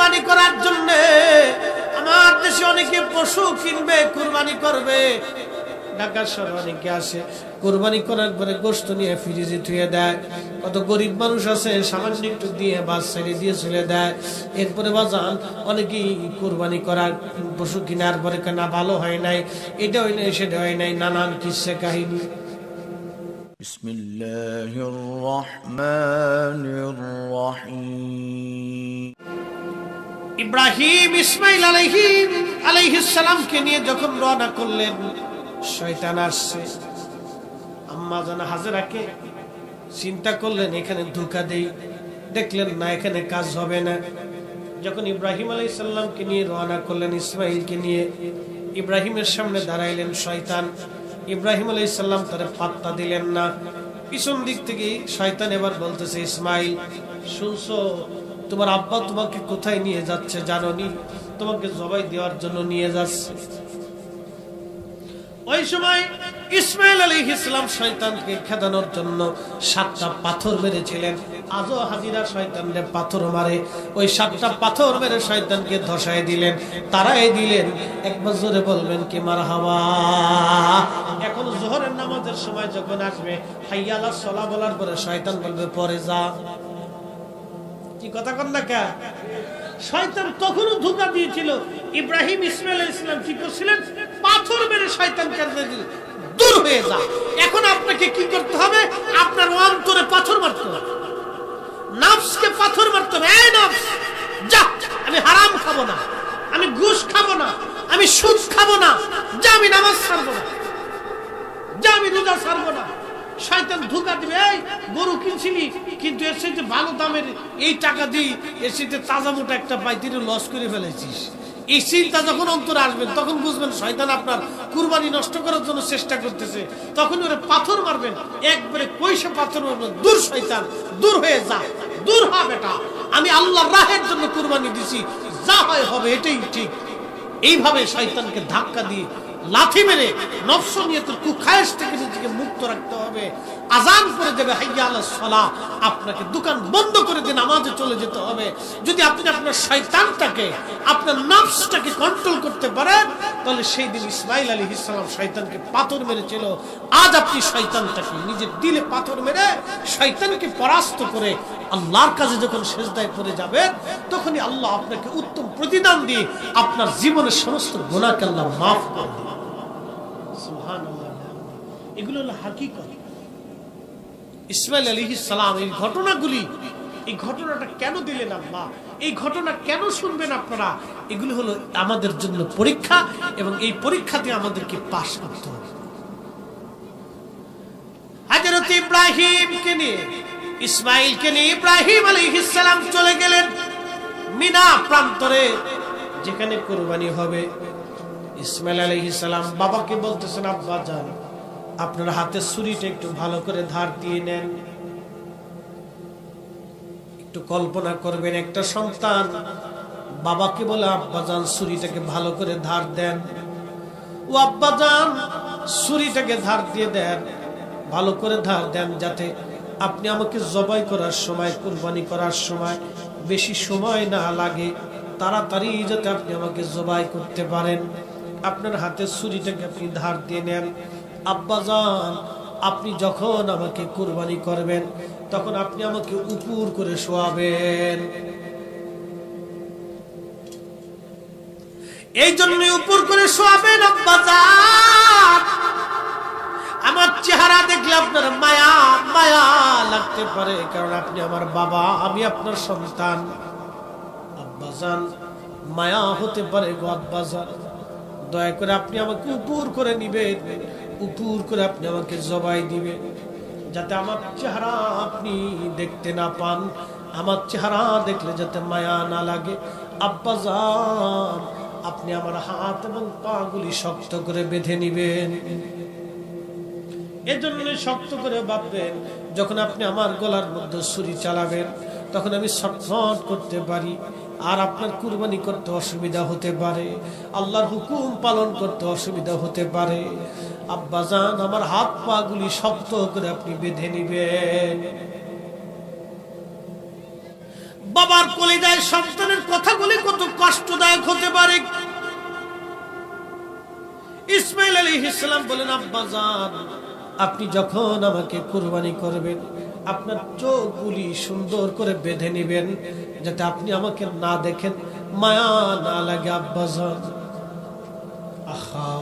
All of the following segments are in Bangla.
কুরবানি করার জন্য। আমার দেশে অনেকে পশু কিনবে, কুরবানি করবে। ঢাকা শহরে অনেকে আসে, কুরবানি করার পরে গোশত নিয়ে ফ্রিজে ধুয়ে দেয়। কত গরিব মানুষ আছে সামান্য একটু দিয়ে বাস ছেড়ে দিয়ে চলে দেয়। এরপরে বাজান অনেকেই কুরবানি করার পশু কেনার পরে কেনা ভালো হয় নাই, এটা হয় নাই, সেটা হয় নাই, নানান কিসসা কাহিনী। বিসমিল্লাহির রহমানির রহিম। ইব্রাহিম ইসমাইল আলাইহিস সালামকে নিয়ে যখন রওনা করলেন, শয়তান আসছে। আম্মা জান হাজেরাকে চিন্তা করলেন এখানে ধোঁকা দেই, দেখলেন না এখানে কাজ হবে না। যখন ইব্রাহিম আলাইহিস সালামকে নিয়ে রওনা করলেন, ইসমাইলকে নিয়ে ইব্রাহিমের সামনে দাঁড়াইলেন শয়তান। ইব্রাহিম আলাইহিস সালাম তার পাত্তা দিলেন না। পিছন দিক থেকে শয়তান এবার বলতেছে, ইসমাইল শুনছো, তোমার আব্বা তোমাকে কোথায় নিয়ে যাচ্ছে জানোনি? তোমাকে জবাই দেওয়ার জন্য নিয়ে যাচ্ছে। ওই সময় ইসমাইল আলাইহিস সালাম শয়তানকে খেদানোর জন্য 7টা পাথর মেরেছিলেন। আজও হাজিরা শয়তানকে পাথর মারে, ওই 7টা পাথর মেরে শয়তানকে ধসায় দিলেন, তারাই দিলেন। একবার জোরে বলবেন কি মারহাবা। এখন যোহরের নামাজের সময় যখন আসবে, হাইয়া আলাস সালাহ বলার পরে শয়তান বলবে পরে যা। কি কথা কন না কে? শয়তান তখনও ধোঁকা দিয়েছিল। ইব্রাহিম ইসমাইল আলাইহিস সালাম কি করছিলেন? পাথর মেরে শয়তানকে দিলেন, দূর হয়ে যা। এখন আপনাকে কি করতে হবে? আপনার অন্তরে পাথর মারতে হবে, নফসকে পাথর মারতে হবে। এই নফস যা, আমি হারাম খাবো না, আমি ঘুষ খাবো না, আমি সুদ খাবো না, যা আমি নামাজ ছাড়বো না, যা আমি রোজা ছাড়বো না। শয়তান ধোঁকা দিবে, এই গরু কিনছিলি কিন্তু এর সাথে ভালো দামের এই টাকা দিই, এর সাথে তাজা মোটা একটা পাইতে লস করে ফেলেছিস। এই চিন্তা যখন অন্তরে আসবেন তখন বুঝবেন শয়তান আপনার কুরবানি নষ্ট করার জন্য চেষ্টা করতেছে। তখন ওরে পাথর মারবেন, একবারে কইসা পাথর মারবেন, দূর শয়তান, দূর হয়ে যা, দূর হ বেটা, আমি আল্লাহর রাহের জন্য কুরবানি দিছি, যা হয় হবে, এটাই ঠিক। এইভাবে শয়তানকে ধাক্কা দিয়ে লাথি মেরে নফসিয়তের কুখায়েশ থেকে নিজেকে মুক্ত রাখতে হবে। আজান করে দেবে হাইয়া আলাস সালাহ, আপনাকে দোকান বন্ধ করে দিয়ে নামাজে চলে যেতে হবে। যদি আপনি আপনার শয়তানটাকে, আপনার নফসটাকে কন্ট্রোল করতে পারেন, তাহলে সেই দিন ইসমাইল আলাইহিস সালাম শয়তানকে পাথর মেরেছিল। আজ আপনি শয়তানটাকে নিজের দিলে পাথর মেরে শয়তানকে পরাস্ত করে আল্লাহর কাছে যখন সেজদায় পড়ে যাবেন, তখনই আল্লাহ আপনাকে উত্তম প্রতিদান দিয়ে আপনার জীবনের সমস্ত গুনাহকে আল্লাহ মাফ করে দেন। সুবহানাল্লাহ। এগুলো হলো হাকিকত। ইসমাইল আলাইহিস সালাম এই ঘটনাগুলি, এই ঘটনাটা কেন দিলেন আল্লাহ, এই ঘটনা কেন শুনবেন আপনারা, এগুলো হলো আমাদের জন্য পরীক্ষা, এবং এই পরীক্ষাতে আমাদেরকে পাস করতে হবে। হযরত ইব্রাহিমকে নিয়ে, ইসমাইলকে নিয়ে ইব্রাহিম আলাইহিস সালাম চলে গেলেন মিনা প্রান্তরে, যেখানে কুরবানি হবে। ইসমাইল আলাইহিস সালাম বাবাকে বলতেছেন, আব্বা জান আপনার হাতের ছুরিটা একটু ভালো করে ধার দিয়ে নেন। একটু কল্পনা করবেন, একটা সন্তান বাবাকে বলে, আব্বা জান ছুরিটাকে ভালো করে ধার দেন। ও আব্বা জান ছুরিটাকে ধার দিয়ে দেন, ভালো করে ধার দেন, যাতে আপনি আমাকে জবাই করার সময়, কুরবানি করার সময় বেশি সময় না লাগে, তাড়াতাড়ি যাতে আপনি আমাকে জবাই করতে পারেন। আপনার হাতের ছুরিটাকে আপনি ধার দিয়ে নেন। আব্বাজান আপনি যখন আমাকে কুরবানি করবেন, তখন আপনি আমাকে উপর করে শোয়াবেন। এই জন্যই উপর করে শোয়াবেন আব্বাজান। আমার চেহারা দেখলে আপনার মায়া মায়া লাগতে পারে, কারণ আপনি আমার বাবা, আমি আপনার সন্তান। আব্বাজান মায়া হতে পারে গো আব্বাজান, দয়া করে আপনি আমাকে উপর করে নিবেন, উপর করে আপনি আমাকে জবাই দিবেন, যাতে আমার চেহারা আপনি দেখতে না পান, আমার চেহারা দেখলে যাতে মায়া না লাগে। আব্বাজান আপনি আমার হাত এবং পা গুলি শক্ত করে বেঁধে নিবেন। এজন্য শক্ত করে বাঁধবেন, যখন আপনি আমার গলার মধ্যে ছুরি চালাবেন তখন আমি ছটফট করতে পারি, আর আপনার কুরবানি করতে অসুবিধা হতে পারে, আল্লাহর হুকুম পালন করতে অসুবিধা হতে পারে। আব্বাজান আমার হাত পা গুলি শক্ত করে আপনি বেঁধে নিবেন। বাবার কলিজায় সন্তানের কথাগুলি কত কষ্টদায়ক হতে পারে। ইসমাইল আলাইহিস সালাম বলেন, আব্বাজান আপনি যখন আমাকে কুরবানি করবেন আপনার চোখগুলি সুন্দর করে বেঁধে নেবেন যাতে আপনি আমাকে না দেখেন, মায়া না লাগে আব্বাজান। আহা,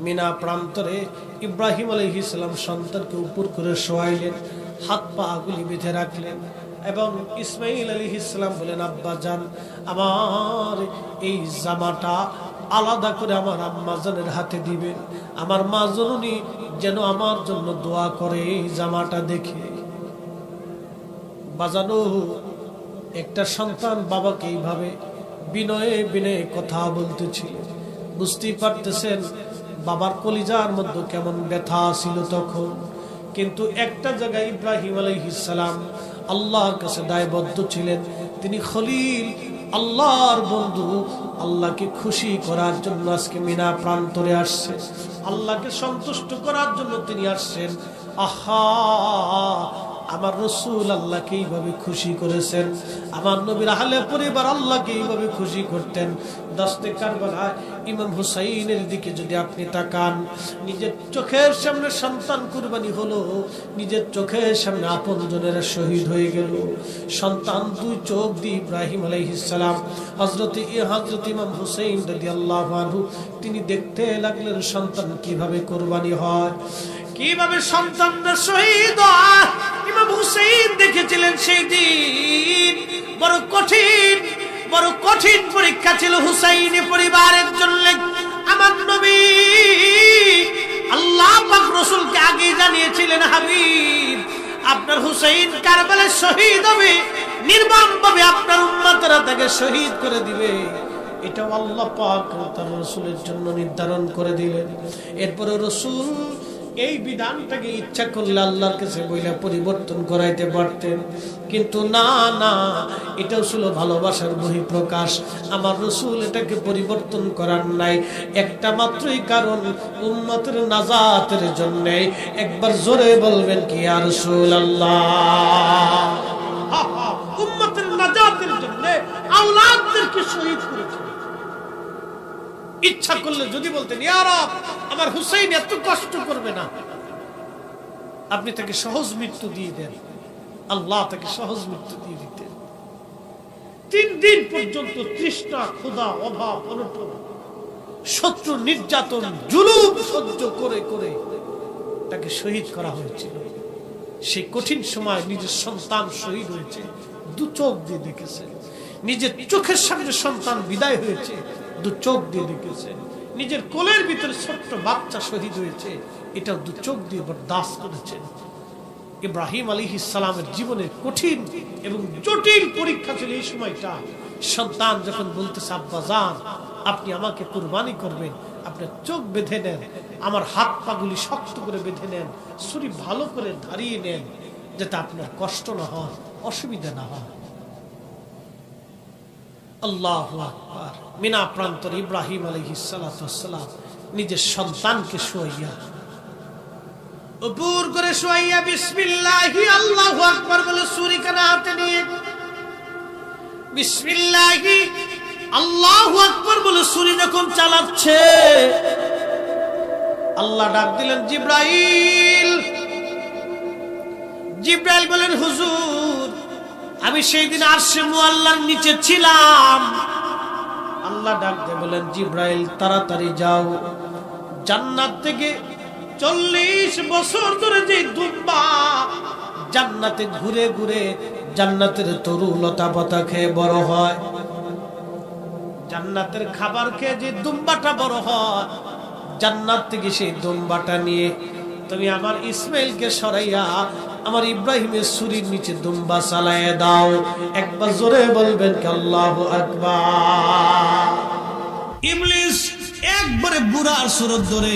মিনা প্রান্তরে ইব্রাহিম আলাইহিস সালাম সন্তানকে উপর করে শোয়াইলেন, হাত পা গুলি বেঁধে রাখলেন এবং ইসমাইল আলাইহিস সালাম বলেন, আব্বাজান আমার এই জামাটা আলাদা করে আমার আম্মাজানের হাতে দিবেন, আমার মা জননী যেন আমার জন্য দোয়া করে এই জামাটা দেখে। বাজানো একটা সন্তান বাবাকে এইভাবে বিনয়ে বিনয়ে কথা বলতেছিল, বুঝতেই পারতেছেন বাবার কলিজার মধ্যে কেমন ব্যথা ছিল তখন। কিন্তু একটা জায়গায় ইব্রাহিম আলাইহিস সালাম আল্লাহর কাছে দায়বদ্ধ ছিলেন, তিনি খলিল আল্লাহর বন্ধু, আল্লাহকে খুশি করার জন্য আজকে মিনা প্রান্তরে আসছে, আল্লাহকে সন্তুষ্ট করার জন্য তিনি আসছেন। আহা, আমার রাসূল আল্লাহকে এইভাবে খুশি করেছেন, আমার নবীর আহলে পরিবার আল্লাহকে এইভাবে খুশি করতেন। দস্তে কারবালায় ইমাম হুসাইনের দিকে যদি আপনি তাকান, নিজের চোখের সামনে সন্তান কুরবানি হলো, নিজের চোখের সামনে আপনজনেরা শহীদ হয়ে গেল। সন্তান দুই চোখ দিয়ে ইব্রাহিম আলাইহিস সালাম হযরত ইমাম হুসাইন রাদিয়াল্লাহু আনহু তিনি দেখতে লাগলেন সন্তান কিভাবে কুরবানি হয়, কিভাবে সন্তানরা শহীদ হয়। ইমাম হুসাইন দেখেছিলেন সেই দিন বড় কঠিন পরীক্ষা ছিল হুসাইনি পরিবারের জন্য। আমার নবী আল্লাহ পাক রাসূলকে আগে জানিয়েছিলেন, হাবিব আপনার হুসাইন কারবালায় শহীদ হবে, নির্মমভাবে আপনার উম্মতরা তাকে শহীদ করে দিবে। এটা আল্লাহ পাক তার রাসূলের জন্য নির্ধারণ করে দিলেন। এরপরে রাসূল এই বিধানটাকে ইচ্ছা করলে আল্লাহর কাছে বইলা পরিবর্তন করাইতে পারতেন, কিন্তু না, এটা ছিল ভালোবাসার বহিঃপ্রকাশ। আমার রাসূল এটাকে পরিবর্তন করার নাই একটা মাত্রই কারণ, উম্মতের নাজাতের জন্য। একবার জোরে বলবেন কি ইয়া রাসূলুল্লাহ। উম্মতের নাজাতের জন্য আওলাদদেরকে শহীদ করেছেন। ইচ্ছা করলে যদি বলতেন ইয়া রব আমার হুসাইন এত কষ্ট করবে না, আপনি তাকে সহজ মৃত্যু দিয়ে দেন, আল্লাহ তাকে সহজ মৃত্যু দিয়ে দিতেন। 3 দিন পর্যন্ত তৃষ্ণা, ক্ষুধা, অভাব, অনটন, শত্রু নির্যাতন, জুলুম সহ্য করে করে তাকে শহীদ করা হয়েছিল। সেই কঠিন সময় নিজের সন্তান শহীদ হয়েছে, 2 চোখ দিয়ে দেখেছে। নিজের চোখের সামনে সন্তান বিদায় হয়েছে, 2 চোখ দিয়ে দেখেছে। নিজের কোলের ভিতরে ছোট্ট বাচ্চা শহীদ হয়েছে, এটাও 2 চোখ দিয়ে বরদাস্ত করেছেন। ইব্রাহিম আলাইহিস সালামের জীবনের কঠিন এবং জটিল পরীক্ষা ছিল এই সময়টা। সন্তান যখন বলতেছে আব্বাজান আপনি আমাকে কুরবানি করবেন, আপনার চোখ বেঁধে নেন, আমার হাত পাগুলি শক্ত করে বেঁধে নেন, ছুরি ভালো করে ধারিয়ে নেন যাতে আপনার কষ্ট না হয়, অসুবিধা না হয়। আল্লাহু আকবার। মিনা প্রান্তর ইব্রাহিম আলাইহিস সালাতু ওয়াস সালাম নিজের সন্তানকে শোয়াইয়া উপর করে শোয়াইয়া বিসমিল্লাহি আল্লাহু আকবার বলে ছুরি কানা হাতে নিয়ে বিসমিল্লাহি আল্লাহু আকবার বলে ছুরি যখন চালাচ্ছে, আল্লাহ ডাক দিলেন জিবরাইল। জিবরাইল বলেন হুজুর আমি সেই দিন আরশে মুআল্লার নিচে ছিলাম। আল্লাহ ডাক দিয়ে বলেন জিবরাইল তাড়াতাড়ি যাও, জান্নাত থেকে 40 বছর ধরে যে দুম্বা জান্নাতে ঘুরে ঘুরে জান্নাতের তরু লতা পাতা খেয়ে বড় হয়, জান্নাতের খাবার খেয়ে যে দুম্বাটা বড় হয়, জান্নাত থেকে সেই দুম্বাটা নিয়ে তুমি আমার ইসমাইলকে সরাইয়া আমার ইব্রাহিমের ছুরির নিচে দুম্বা চালাইয়া দাও। একবার জোরে বলবেন কি আল্লাহু আকবার। ইবলিস একবারে বুড়ার সুরত ধরে,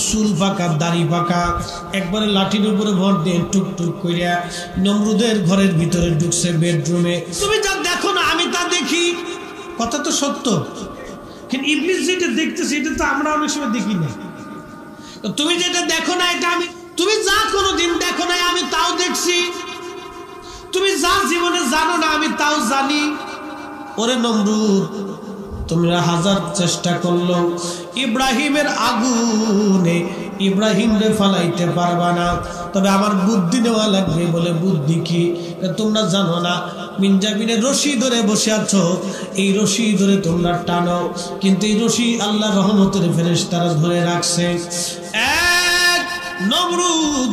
চুল পাকা দাড়ি পাকা, একবারে লাঠির উপরে ভর দিয়ে টুক টুক কইরা নমরুদের ঘরের ভিতরে ঢুকছে বেডরুমে। তুমি যা দেখো না আমি তা দেখি, কথা তো সত্য, কিন্তু ইবলিস যেটা দেখতেছে এটা তো আমরা অনেক সময় দেখি না। তুমি যেটা দেখো না এটা আমি, তুমি যা কোনোদিন দেখো না আমি তাও দেখছি। তুমি যা জীবনে জানো না আমি তাও জানি। ওরে নমরুদ, তোমরা হাজার চেষ্টা করলো ইব্রাহিমের আগুনে ইব্রাহিমরে ফালাইতে পারবা না, তবে আমার বুদ্ধি নেওয়া লাগবে। বলে বুদ্ধি কি? তোমরা জানো না মিনজাবিনের রশি ধরে বসে আছো, এই রশি ধরে তোমরা টানো, কিন্তু এই রশি আল্লাহ রহমতের ফেরেশতারা ধরে রাখছে। এক নমরুদ,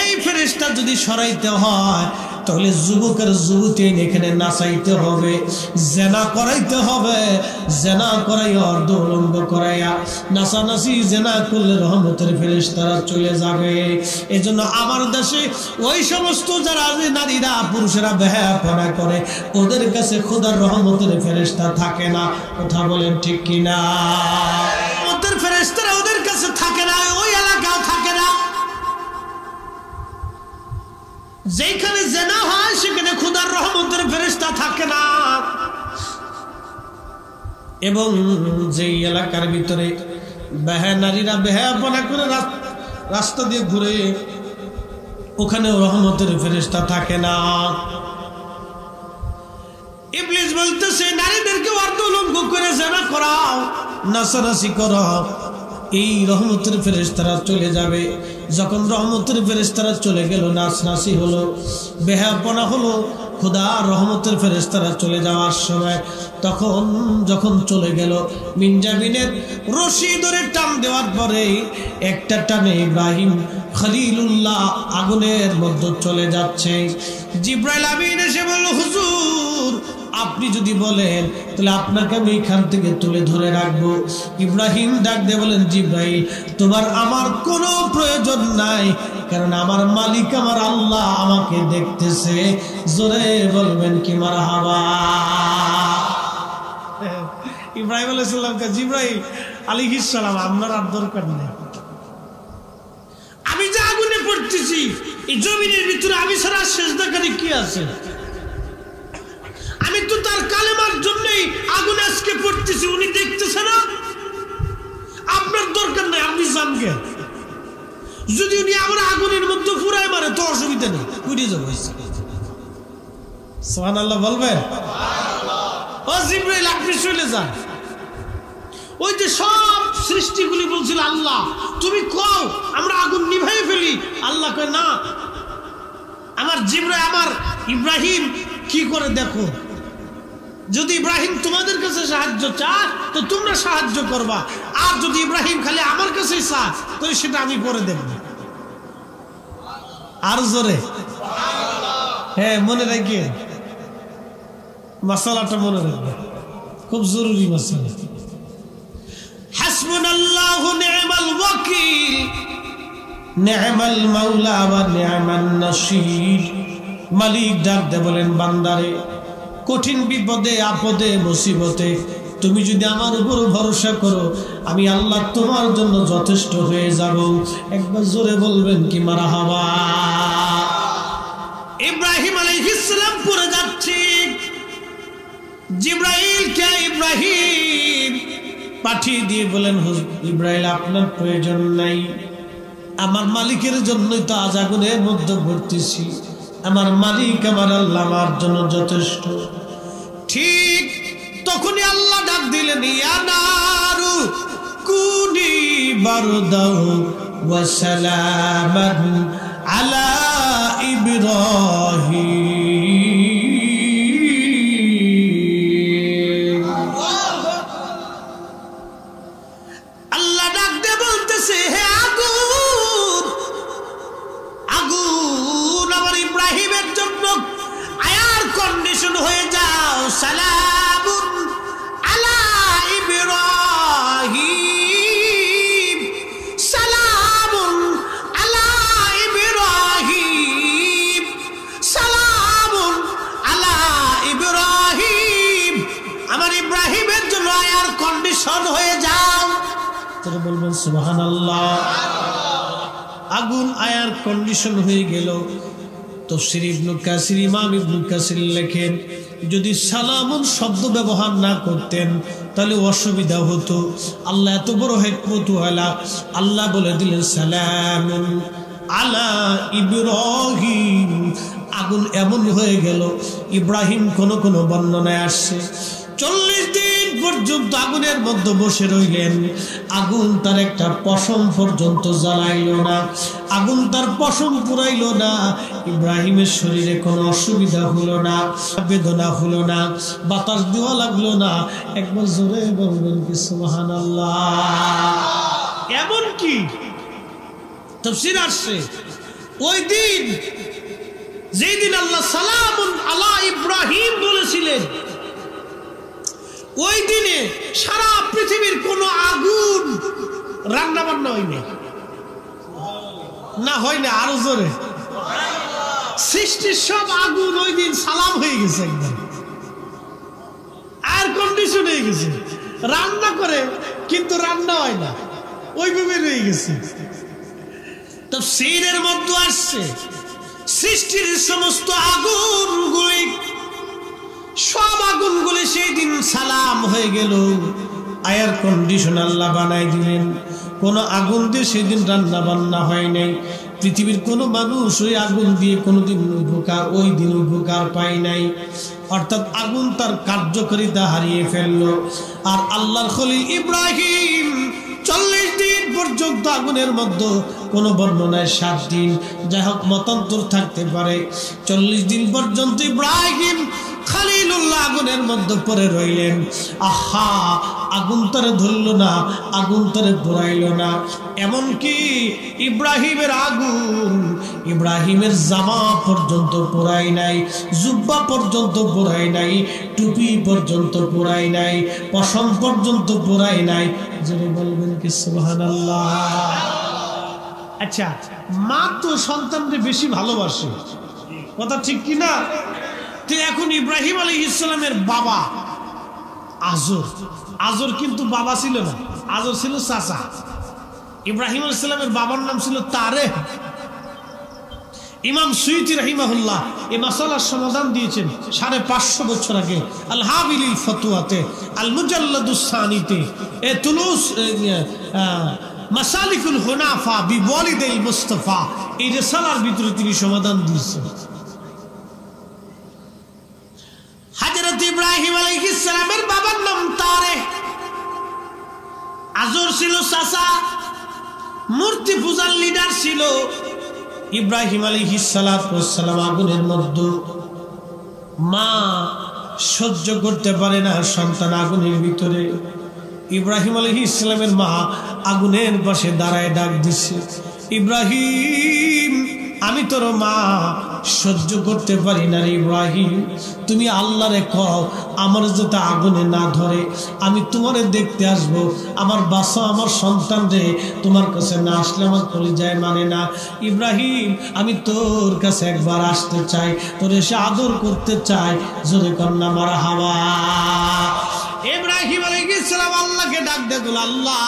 এই ফেরেশতা যদি সরাইতে হয় তাহলে যুবকের যুবতী এখানে নাচাইতে হবে, জেনা করাইতে হবে, জেনা করাইয়া অর্ধ উলঙ্গ করাইয়া নাচানাচি জেনা করলে রহমতের ফেরেশতারা চলে যাবে। এজন্য আমার দেশে ওই সমস্ত যারা নারীরা পুরুষেরা বেহায়াপনা করে ওদের কাছে খোদার রহমতের ফেরেশতা থাকে না। কথা বলেন ঠিক কিনা? ওদের ফেরেশতারা ওদের কাছে থাকে না, ওই এলাকাও থাকে না। যেখানে জেনা হয় সেখানে খোদার রহমতের ফেরেশতা থাকে না। এবং যেই এলাকার ভিতরে নারীরা বেহায়াপনা করে রাস্তা দিয়ে ঘুরে ওখানে রহমতের ফেরেশতা থাকে না। ইবলিস বলতেছে নারীদেরকে অর্ধ উলঙ্গ করে জেনা করাও, নাচানাচি করাও, এই রহমতের ফেরেশতারা চলে যাবে। যখন রহমতের ফেরেশতারা চলে গেল, নাচনাচি হলো, বেহায়াপনা হলো, খোদা রহমতের ফেরেশতারা চলে যাওয়ার সময় তখন যখন চলে গেল মিনজাবিনের রশি ধরে টান দেওয়ার পরে একটা টানে ইব্রাহিম খলিলুল্লাহ আগুনের মধ্যে চলে যাচ্ছে। জিব্রাইল আমিন এসে বলল, হুজুর আপনি যদি বলেন তাহলে আপনাকে আমি এখান থেকে তুলে ধরে রাখবো। ইব্রাহিম ডাক দিয়ে বলেন, জিব্রাইল তোমার আমার কোনো প্রয়োজন নাই, কারণ আমার মালিক আমার আল্লাহ আমাকে দেখতেছে। জোরে বলবেন কি মারহাবা। ইব্রাহিম আলাইহিস সালামকে জিব্রাইল আলাইহিস সালাম আপনার আর দরকার নেই, আমি যে আগুনে পড়তেছি এই জমিনের ভিতরে আমি ছাড়া সেজদাকারী কি আছে? আমি তো তার কালেমার জন্যই আগুনে আজকে পড়তেছি, উনি দেখতেছে না? আপনার দরকার নাই, আপনি জানকে। যদি উনি আমরা আগুনের মধ্যে পুরাই মারে তো অসুবিধা নেই, পুড়ে যাবো। সুবহানাল্লাহ বলবেন? ও জিব্রাইল আপনি চলে যান। ওই যে সব সৃষ্টিগুলি বলছিল আল্লাহ তুমি কও আমরা আগুন নিভাই ফেলি, আল্লাহ কয় না। আমার জিব্রাইল আমার ইব্রাহিম কি করে দেখো, যদি ইব্রাহিম তোমাদের কাছে সাহায্য চায় তো তোমরা সাহায্য করবা, আর যদি ইব্রাহিম খালি আমার কাছেই চায় তো সেটা আমি করে দেখব। আর জোরে হ্যাঁ মনে রাখি, মাসালাটা মনে রাখবে, খুব জরুরি মাসালা। হাসবুনাল্লাহু নি'মাল ওয়াকিল নি'মাল মাওলা ওয়া নি'মান নাসির। মালিক ডাক দে বলেন, বান্দারে কঠিন বিপদে আপদে মুসিবতে তুমি যদি আমার উপর ভরসা করো আমি আল্লাহ তোমার জন্য যথেষ্ট হয়ে যাব। একবার জোরে বলবেন কি মারহাবা। ইব্রাহিম আলাইহিস সালাম পড়ে যাচ্ছে, জিব্রাইল কে ইব্রাহিম পাঠিয়ে দিয়ে বলেন, ইব্রাহিম আপনার প্রয়োজন নাই, আমার মালিকের জন্যই তো আজ আগুনের মধ্যে ভর্তিছি, আমার মালিক আমার আল্লাহ আমার জন্য যথেষ্ট। ঠিক তখনই আল্লাহ ডাক দিলেন, ইয়া নারু কুনি বারদাও ওয়া সালামান আলা ইব্রাহিম। আল্লাহ ডাক দিয়ে বলতেছে, হে আগুন, আগুন আমার ইব্রাহিমের জন্য আয়ার কন্ডিশন হয়ে যাও, সালামুন আলা ইব্রাহিম, সালামুন আলা ইব্রাহিম, সালামুন আলা ইব্রাহিম। আমার ইব্রাহিমের জন্য আয়ার কন্ডিশন হয়ে যাও। তারা বলবেন সুবহানাল্লাহ। আগুন আয়ার কন্ডিশন হয়ে গেল। তাফসীর ইবনে কাসির ইমাম ইবনে কাসির লেখেন, যদি সালামুন শব্দ ব্যবহার না করতেন তাহলে অসুবিধা হতো। আল্লাহ এত বড় হিকমত ওয়ালা, আল্লাহ বলে দিলেন সালামুন আলা ইব্রাহিম, আগুন এমন হয়ে গেল, ইব্রাহিম কোন কোন বর্ণনায় আসছে 40 দিন পর্যন্ত আগুনের মধ্যে বসে রইলেন। আগুন তার একটা পশম পর্যন্ত জ্বালাইল না, আগুন তার পশম পুরাইল না। ইব্রাহিমের শরীরে কোনো অসুবিধা হলো না, বেদনা হলো না, বাতাস দেওয়া লাগলো না। একবার জোরে বলবেন কি সুবহানাল্লাহ। এমন কি তাফসীর আসছে, ওই দিন যেই দিন আল্লাহ সালামুন আলা ইব্রাহিম বলেছিলেন, ওই দিনে সারা পৃথিবীর কোন আগুন রান্না বান্না হয়নি, না হয় না, আরো জোরে। সৃষ্টির সব আগুন ওই দিন সালাম হয়ে গেছে, একদম এয়ার কন্ডিশন হয়ে গেছে। রান্না করে কিন্তু রান্না হয় না, ওইভাবে রয়ে গেছে। তাফসীরের মধ্যে আসছে সৃষ্টির সমস্ত আগুনগুলি, সব আগুনগুলি সেই দিন সালাম হয়ে গেল। এয়ার কন্ডিশন আল্লাহ বানাই দিলেন, কোন আগুন দিয়ে সেদিন রান্না বান্না হয় নাই। পৃথিবীর কোন মানুষ ওই আগুন দিয়ে কোনোদিন উপকার, ওই দিন উপকার পায় নাই। অর্থাৎ আগুন তার কার্যকারিতা হারিয়ে ফেললো। আর আল্লাহর খলিল ইব্রাহিম 40 দিন পর্যন্ত আগুনের মধ্যে, কোন বর্ণনায় 7 দিন, যাই হোক মতান্তর থাকতে পারে। 40 দিন পর্যন্ত ইব্রাহিম খলিলুল্লাহ আগুনের মধ্যে পড়ে রইলেন। আহা, আগুন তারে ধরল না, আগুন তারে পোড়াইল না। এমনকি ইব্রাহিমের আগুন ইব্রাহিমের জামা পর্যন্ত পোড়াই নাই, জুব্বা পর্যন্ত পোড়াই নাই, টুপি পর্যন্ত পোড়াই নাই, পশম পর্যন্ত পোড়াই নাই। যিনি বলবেন কি সুবহানাল্লাহ। আচ্ছা, মা তো সন্তানকে বেশি ভালোবাসে, কথা ঠিক কি না? এখন ইব্রাহিম আলাইহিস সালামের বাবা আজর, আজর কিন্তু বাবা ছিল না, আজর ছিল চাচা। ইব্রাহিম আলাইহিস সালামের বাবার নাম ছিল তারেহ। ইমাম সুয়ুতি রাহিমাহুল্লাহ এই মাসালার সমাধান দিয়েছেন 550 বছর আগে আল হাবিলিল ফতওয়াতে, আল মুজাল্লাদুস সানিতে, এ তুলুস মাসালিকুল হুনাফা বিওয়ালিদাইল মুস্তাফা, এই রিসালার ভিতরে তিনি সমাধান দিয়েছেন। হযরত ইব্রাহিম আলাইহিস সালামের বাবার নাম তারেহ, আজর ছিল চাচা, মূর্তি পূজার লিডার ছিল। ইব্রাহিম আলাইহিস সালাম আগুনের মধ্যে, মা সহ্য করতে পারে না সন্তান আগুনের ভিতরে। ইব্রাহিম আলাইহিস সালামের মা আগুনের পাশে দাঁড়ায় ডাক দিচ্ছে, ইব্রাহিম আমি তোর মা, সহ্য করতে পারি না রে ইব্রাহিম, তুমি আল্লাহরে কও আমার যাতে আগুনে না ধরে, আমি তোমারে দেখতে আসব। আমার বাসা, আমার সন্তান রে তোমার কাছে না আসলে আমার কলিজায় মানে না। ইব্রাহিম আমি তোর কাছে একবার আসতে চাই, তোর এসে আদর করতে চাই। জোরে কন্যা মারহাবা। ইব্রাহিম আলাইহিস সালাম আল্লাহকে ডাক দিয়ে বলল, আল্লাহ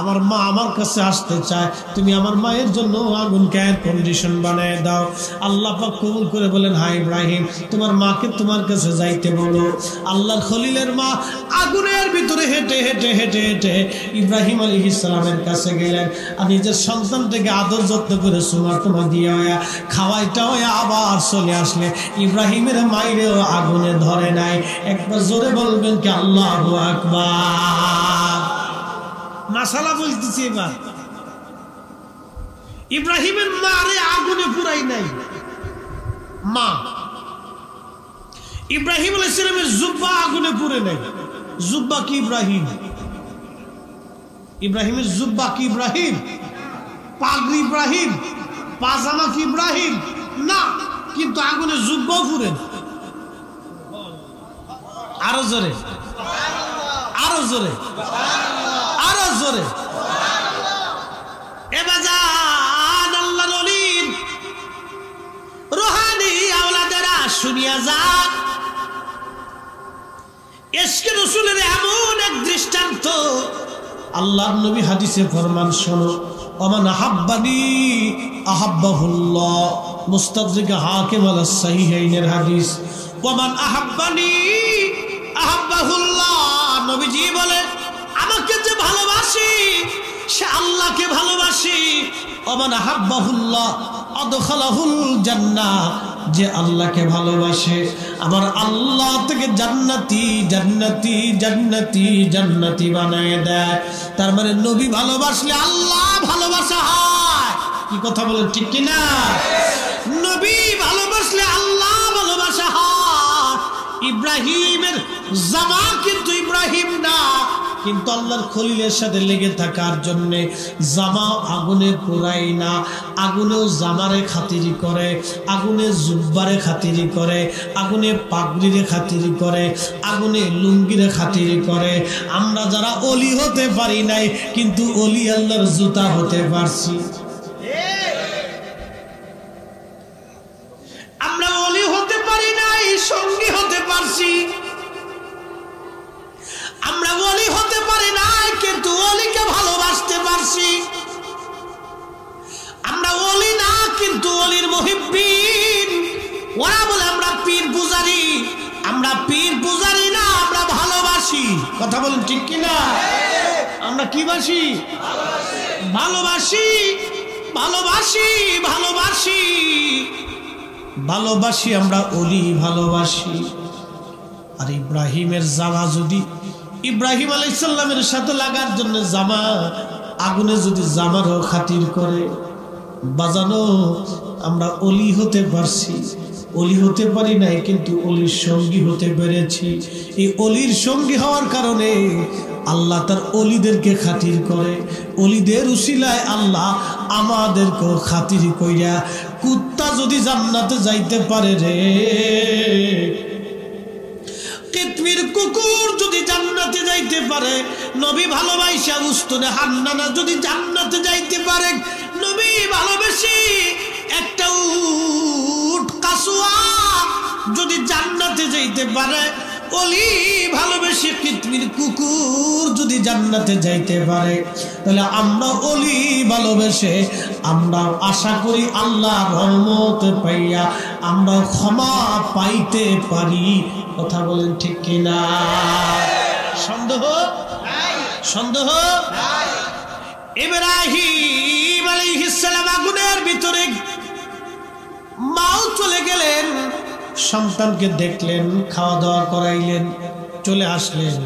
আমার মা আমার কাছে আসতে চায়, তুমি আমার মায়ের জন্য আগুনকে এয়ার কন্ডিশন বানিয়ে দাও। আল্লাহ পাক কবুল করে বলেন, হ্যাঁ ইব্রাহিম তোমার মাকে তোমার কাছে যাইতে বলো। আল্লাহর খলিলের মা আগুনের ভিতরে হেঁটে হেঁটে হেঁটে হেঁটে ইব্রাহিম আলাইহিস সালামের কাছে গেলেন। আর নিজের সন্তানটাকে আদর যত্ন করে সুমার তোমা দিয়ে খাওয়াইটা হয়ে আবার চলে আসলে ইব্রাহিমের মায়েরও আগুনে ধরে নাই। একবার জোরে বলবেন কি আল্লাহু আকবার। মাসালা বলতেছি এবার, ইব্রাহিমের মারে আগুনে পুরাই নাই মা, ইব্রাহিম আলাইহিস সালামের জুব্বা আগুনে পুড়ে নাই। জুব্বা কি ইব্রাহিম? ইব্রাহিমের জুব্বা কি ইব্রাহিম? পাগড়ি ইব্রাহিম? পাজামা কি ইব্রাহিম? না, কিন্তু আগুনে জুব্বাও পুড়ে। আরো জোরে, আরো জোরে, আরো জোরে। এবাজান আল্লাহর ওলির রুহানি আওলাদেরা শুনিয়া যান, ইশকে রাসূলের এমন এক দৃষ্টান্ত আল্লাহর নবী হাদিসে ফরমান, শোনো, ওমান আহাব্বানি আহাব্বাহুল্লাহ, মুস্তাদরিক হাকিম আল সাহিহাইনের হাদিস। ওমান আহাব্বানি আহাব্বাহুল্লাহ, নবীজি বলে আমাকে যে ভালোবাসি সে আল্লাহকে ভালোবাসি। ওমান আহাব্বাহুল্লাহ আদখালাহুল জান্নাহ, যে আল্লাহকে ভালোবাসে আমার আল্লাহ থেকে জান্নাতি জান্নাতি জান্নাতি জান্নাতি বানায় দেয়। তার মানে নবী ভালোবাসলে আল্লাহ ভালোবাসা হয়। কি কথা বলেন ঠিক কি না? নবী ভালোবাসলে আল্লাহ ভালোবাসা হয়। ইব্রাহিমের জামা কিন্তু ইব্রাহিম না, কিন্তু আল্লাহর খলিলের সাথে লেগে থাকার জন্য জামা আগুনে পোড়াই না, আগুনেও জামারে খাতিরি করে, আগুনে জুব্বারে খাতিরি করে, আগুনে পাগড়িরে খাতিরি করে, আগুনে লুঙ্গিরে খাতিরি করে। আমরা যারা অলি হতে পারি নাই কিন্তু অলি আল্লাহর জুতা হতে পারছি। আমরা অলি হতে পারি নাই, সঙ্গী হতে পারছি। আমরা ওলি হতে পারি না কিন্তু ওলিকে ভালোবাসতে পারছি। আমরা ওলি না কিন্তু ওলির মুহিব্বিন। ওরা বলে আমরা পীর পূজারি, আমরা পীর পূজারি না, আমরা ভালোবাসি। কথা বলেন ঠিক কি না? আমরা কি বাসি? ভালোবাসি ভালোবাসি ভালোবাসি ভালোবাসি আমরা ওলি ভালোবাসি। আর ইব্রাহিমের জামা যদি ইব্রাহিম আলাইহিস সালামের সাথে লাগার জন্য জামা আগুনে যদি জামারও খাতির করে বাজানো, আমরা অলি হতে পারছি। অলি হতে পারি নাই কিন্তু অলির সঙ্গী হতে পেরেছি। এই অলির সঙ্গী হওয়ার কারণে আল্লাহ তার অলিদেরকে খাতির করে। অলিদের উসিলায় আল্লাহ আমাদেরকেও খাতির কইরা। কুত্তা যদি জান্নাতে যাইতে পারে রে, কিতমির কুকুর যদি জান্নাতে যাইতে পারে, নবী ভালোবাসা উস্তুনে হান্নানা যদি জান্নাতে যাইতে পারে, নবী ভালোবেসে একটা উট কাসুয়া যদি জান্নাতে যাইতে পারে, অলি ভালোবেসে কিতমির কুকুর যদি জান্নাতে যাইতে পারে, তাহলে আমরা অলি ভালোবেসে আমরা আশা করি আল্লাহর রহমত পাইয়া আমরা ক্ষমা পাইতে পারি। কথা বলেন ঠিক কিনা? সন্দেহ সন্দেহ? ইব্রাহিম আলাইহিস সালাম আগুনের ভিতরে, মাও চলে গেলেন, সন্তানকে দেখলেন, খাওয়া দাওয়া করাইলেন, চলে আসলেন,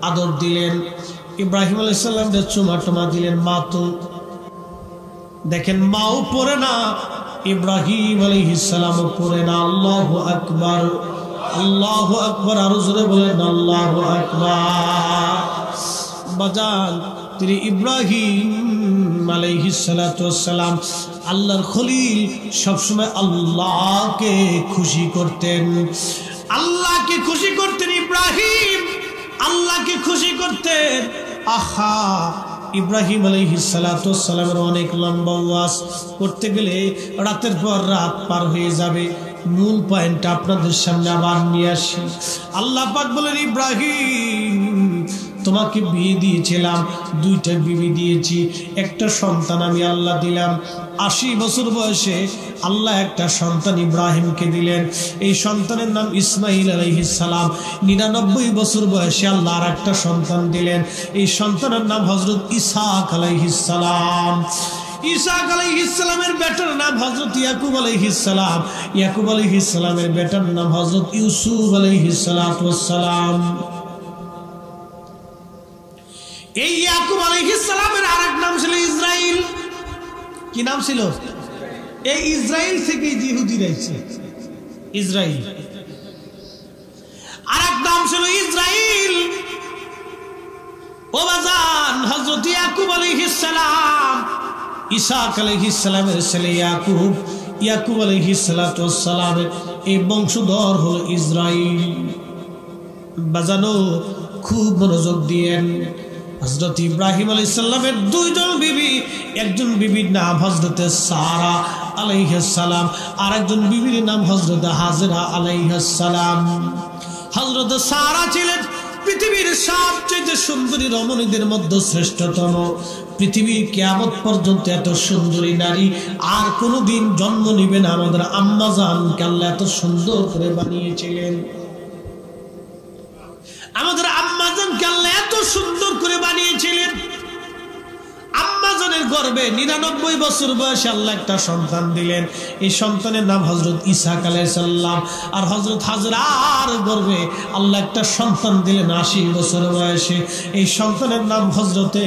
আদর দিলেন। ইব্রাহিম আলাইহিস সালামকে চুমা টুমা দিলেন। মা তো দেখেন মাও পড়ে না, ইব্রাহিম আলাইহিস সালামও পড়ে না। আল্লাহু আকবার, আল্লাহু আকবার, আরো জোরে বলেন আল্লাহু আকবার। বাজান, তিনি ইব্রাহিম আলাইহিস সালাতু ওয়াস সালাম আল্লাহর খলিল, সবসময় আল্লাহকে খুশি করতেন, আল্লাহকে খুশি করতেন। ইব্রাহিম আল্লাহকে খুশি করতেন। আহা, ইব্রাহিম আলাইহিস সালাতু ওয়াস সালামের অনেক লম্বা ওয়াজ করতে গেলে রাতের পর রাত পার হয়ে যাবে। মূল পয়েন্ট আপনাদের সামনে আবার নিয়ে আসি। আল্লাহ পাক বলেন, ইব্রাহিম তোমাকে বিয়ে দিয়েছিলাম, দুইটা বিবি দিয়েছি, একটা সন্তান আমি আল্লাহ দিলাম। 80 বছর বয়সে আল্লাহ একটা সন্তান ইব্রাহিমকে দিলেন। এই সন্তানের নাম ইসমাইল আলাইহিস সালাম। 99 বছর বয়সে আল্লাহ আর একটা সন্তান দিলেন। এই সন্তানের নাম হযরত ইসহাক আলাইহিস সালাম। ইসহাক আলাইহিস সালামের বেটার নাম হযরত ইয়াকুব আলাইহিস সালাম। ইয়াকুব আলাইহিস সালামের বেটার নাম হযরত ইউসুফ আলাইহিস সালাতু ওয়াস সালাম। এই ইয়াকুব আলাইহিস সালামের আরেক নাম ছিল ইসরাইল। কি নাম ছিল? এই ইসরাইল থেকে ইহুদি রয়েছে, ইসরাইল। আরেক নাম ছিল ইসরাইল। ও বাজান, হযরত ইয়াকুব আলাইহিস সালাম, ইসহাক আলাইহিস সালামের ছেলে ইয়াকুব, ইয়াকুব আলাইহিস সালাতু ওয়াস সালামের এই বংশধর হলো ইসরাইল। বাজানো, খুব মনোযোগ দিয়েন। হযরত ইব্রাহিম আলাইহিস সালামের দুইজন বিবি, একজন বিবির নাম হযরত সারা আলাইহিস সালাম, আর একজন বিবির নাম হযরত হাজরা আলাইহিস সালাম। হযরত সারা ছিলেন পৃথিবীর সবচেয়ে সুন্দরী রমণীদের মধ্যে শ্রেষ্ঠতম। পৃথিবীর কিয়ামত পর্যন্ত এত সুন্দরী নারী আর কোনোদিন জন্ম নিবে না। আমাদের আম্মা জানকে আল্লাহ এত সুন্দর করে বানিয়েছিলেন। আমাদের আম্মা জানকে আল্লাহ এত সুন্দর করে বানিয়েছিলেন। আম্মা জনের গর্ভে 99 বছর বয়সে আল্লাহ একটা সন্তান দিলেন। এই সন্তানের নাম হযরত ইসহাক আলাইহিস সালাম। আর হযরত হাজরার গর্ভে আল্লাহ একটা সন্তান দিলেন 80 বছর বয়সে। এই সন্তানের নাম হযরতে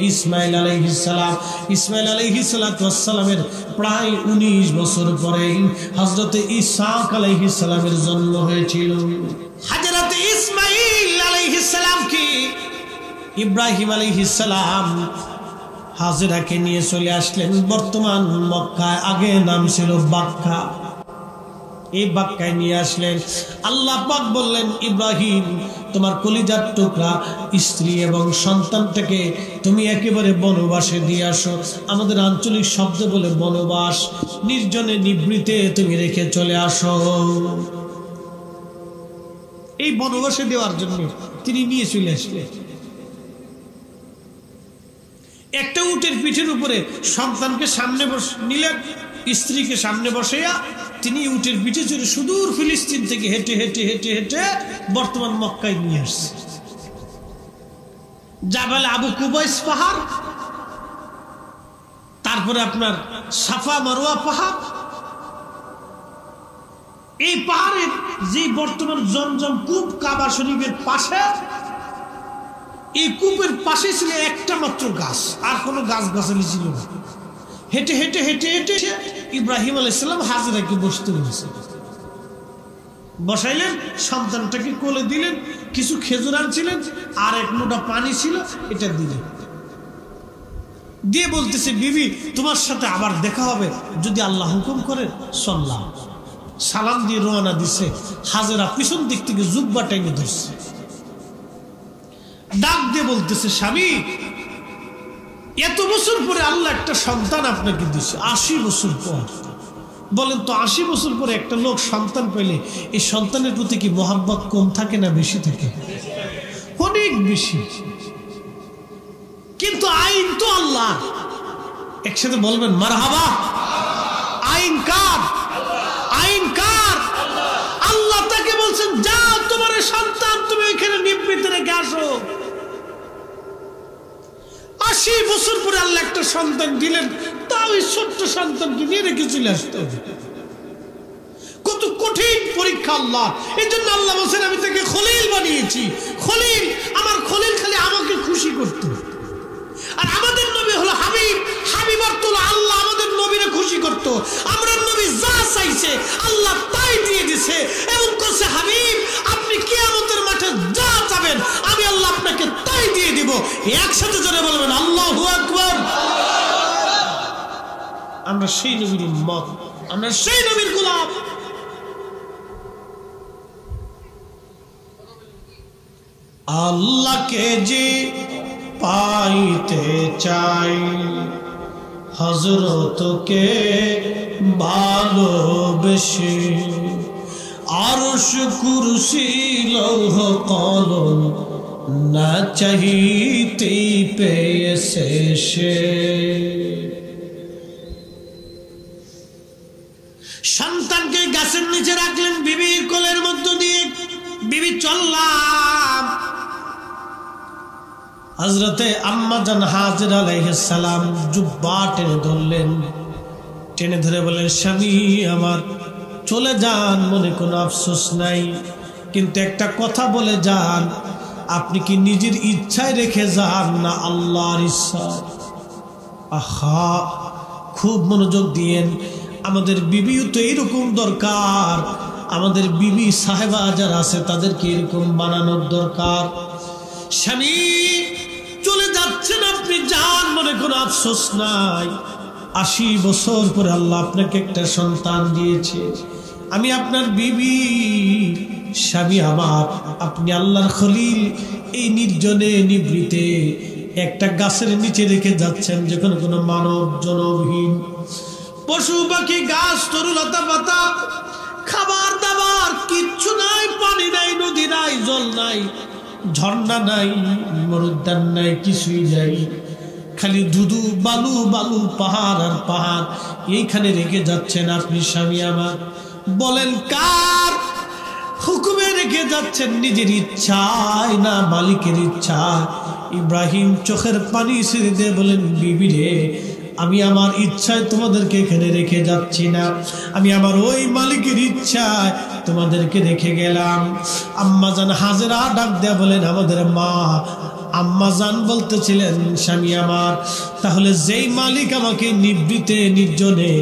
ইসমাঈল আলাইহিস সালাম। ইসমাঈল আলাইহিস সালামের প্রায় 19 বছর পরে হযরতে ইসহাক আলাইহিস সালামের জন্ম হয়েছিল। হযরত ইসমাঈল আলাইহিস সালাম কি ইব্রাহিম আলাইহিস সালাম হাজেরাকে নিয়ে চলে আসলেন বর্তমান মক্কায়, আগে নাম ছিল বাক্কা। এই বাক্কায় নিয়ে আসলেন। আল্লাহ পাক বললেন, ইব্রাহিম তোমার কলিজার টুকরা স্ত্রী এবং সন্তানটাকে তুমি একেবারে বনবাসে দিয়ে আসো। আমাদের আঞ্চলিক শব্দ বলে বনবাস, নির্জনে নিভৃতে তুমি রেখে চলে আসো। এই বনবাসে দেওয়ার জন্য তিনি নিয়ে চলে আসলেন। একটা উটের পিঠের উপরে সন্তানকে সামনে নিলেন, স্ত্রীকে সামনে বসাইয়া তিনি উটের পিঠে চড়ে সুদূর ফিলিস্তিন থেকে হেঁটে হেঁটে হেঁটে হেঁটে বর্তমান মক্কায় নিয়ে আসছে। জাবাল আবু কুবাইস পাহাড়, তারপরে আপনার সাফা মারওয়া পাহাড়। এই পাহাড়ের যে বর্তমান জমজম কূপ কাবা শরীফের পাশে, এই কূপের পাশে ছিল একটা মাত্র গাছ, আর কোনো গাছ গাছালি ছিল না। হেঁটে হেঁটে হেঁটে হেঁটে ইব্রাহিম আলাইহিস সালাম হাজেরাকে বসতে বলছেন, বসাইলেন, সন্তানটাকে কোলে দিলেন, কিছু খেজুর আনছিলেন, আর এক মোটা পানি ছিল, এটা দিলেন। দিয়ে বলতেছে, বিবি তোমার সাথে আবার দেখা হবে যদি আল্লাহ হুকুম করেন। সালাম দিয়ে রওনা দিছে। হাজেরা পিছন দিক থেকে জুব্বা টেনে ধরছে, ডাক দিয়ে বলতেছে, স্বামী এত বছর পরে আল্লাহ একটা সন্তান আপনাকে দিচ্ছে, 80 বছর পর। বলেন তো 80 বছর পরে একটা লোক সন্তান পেলে এই সন্তানের প্রতি কি মোহাব্বত কম থাকে না বেশি থাকে? অনেক বেশি। কিন্তু আইন তো আল্লাহ। একসাথে বলবেন মারহাবা। আইন কার? আইন কার? আল্লাহ তাকে বলছেন, যাও তোমার সন্তান তুমি এখানে নিবৃত্তে রেখে আসো। 80 বছর পরে আল্লাহ একটা সন্তান দিলেন, তাও এই ছোট্ট সন্তানকে নিয়ে রেখে চলে আসতে হবে। কত কঠিন পরীক্ষা আল্লাহ। এই জন্য আল্লাহ বলছেন, আমি তাকে খলিল বানিয়েছি। খলিল, আমার খলিল খালি আমাকে খুশি করতো। আর আমাদের নবী হলো হাবিব। হাবিব অর্থ হলো আল্লাহ আমাদের নবীরে খুশি করতো। আমরা নবী যা চাইছে আল্লাহ তাই দিয়ে দিছে, এবং বলছে, হাবিব আপনি কিয়ামতের মাঠে যা চাবেন আমি আল্লাহ আপনাকে তাই দিয়ে দিব। একসাথে জোরে বলবেন আল্লাহু আকবার। আমরা সেই নবীর উম্মত, আমরা সেই নবীর গোলাম। আল্লাহকে যে পাইতে চাই, হযরতকে ভালোবেসে, আরশ কুরসি লৌহ কলম না চাহিতেই পেয়েছে সে। সন্তানকে গাছের নিচে রাখলেন বিবির কোলের মধ্য দিয়ে। বিবি চললাম। হযরতে আম্মা জান হাজেরা আলাইহিস সালাম জুব্বা টেনে ধরলেন, টেনে ধরে বলেন, স্বামী আমার চলে যান, মনে কোনো আফসোস নাই, কিন্তু একটা কথা বলে যান, আপনি কি নিজের ইচ্ছায় রেখে যান না আল্লাহর ইচ্ছা? আহা, খুব মনোযোগ দিয়েন। আমাদের বিবিও তো এরকম দরকার। আমাদের বিবি সাহেবা যারা আছে তাদেরকে এরকম বানানোর দরকার। স্বামী চলে যাচ্ছেন, আপনি যান, মনে কোনো আফসোস নাই। 80 বছর পরে আল্লাহ আপনাকে একটা সন্তান দিয়েছে। আমি আপনার বিবি, স্বামী আমার, আপনি আল্লাহর খলিল। এই নির্জনে নিভৃতে একটা গাছের নিচে রেখে যাচ্ছেন, যেখানে কোনো মানব জনহীন, পশু পাখি, গাছ, তরুলতা পাতা, খাবার দাবার কিচ্ছু নাই, পানি নাই, নদী নাই, জল নাই, ঝর্ণা নাই, মরুদ্যান নাই, কিছুই নাই, খালি ধুধু বালু বালু, পাহাড় আর পাহাড়। এইখানে রেখে যাচ্ছেন আপনি স্বামী আমার। বলেন কার হুকুমে রেখে যাচ্ছেন? নিজের ইচ্ছায় না মালিকের ইচ্ছায়? ইব্রাহিম চোখের পানি ছেড়ে দিয়ে বলেন, বিবি রে, আমি আমার ইচ্ছায় তোমাদেরকে এখানে রেখে যাচ্ছি না, আমি আমার ওই মালিকের ইচ্ছায় তোমাদেরকে রেখে গেলাম। আম্মাজান হাজেরা ডাক দেয়া বলেন, আমাদের মা। আম্মাজান বলতেছিলেন, স্বামী আমার, তাহলে যেই মালিক আমাকে নিভৃতে নির্জনে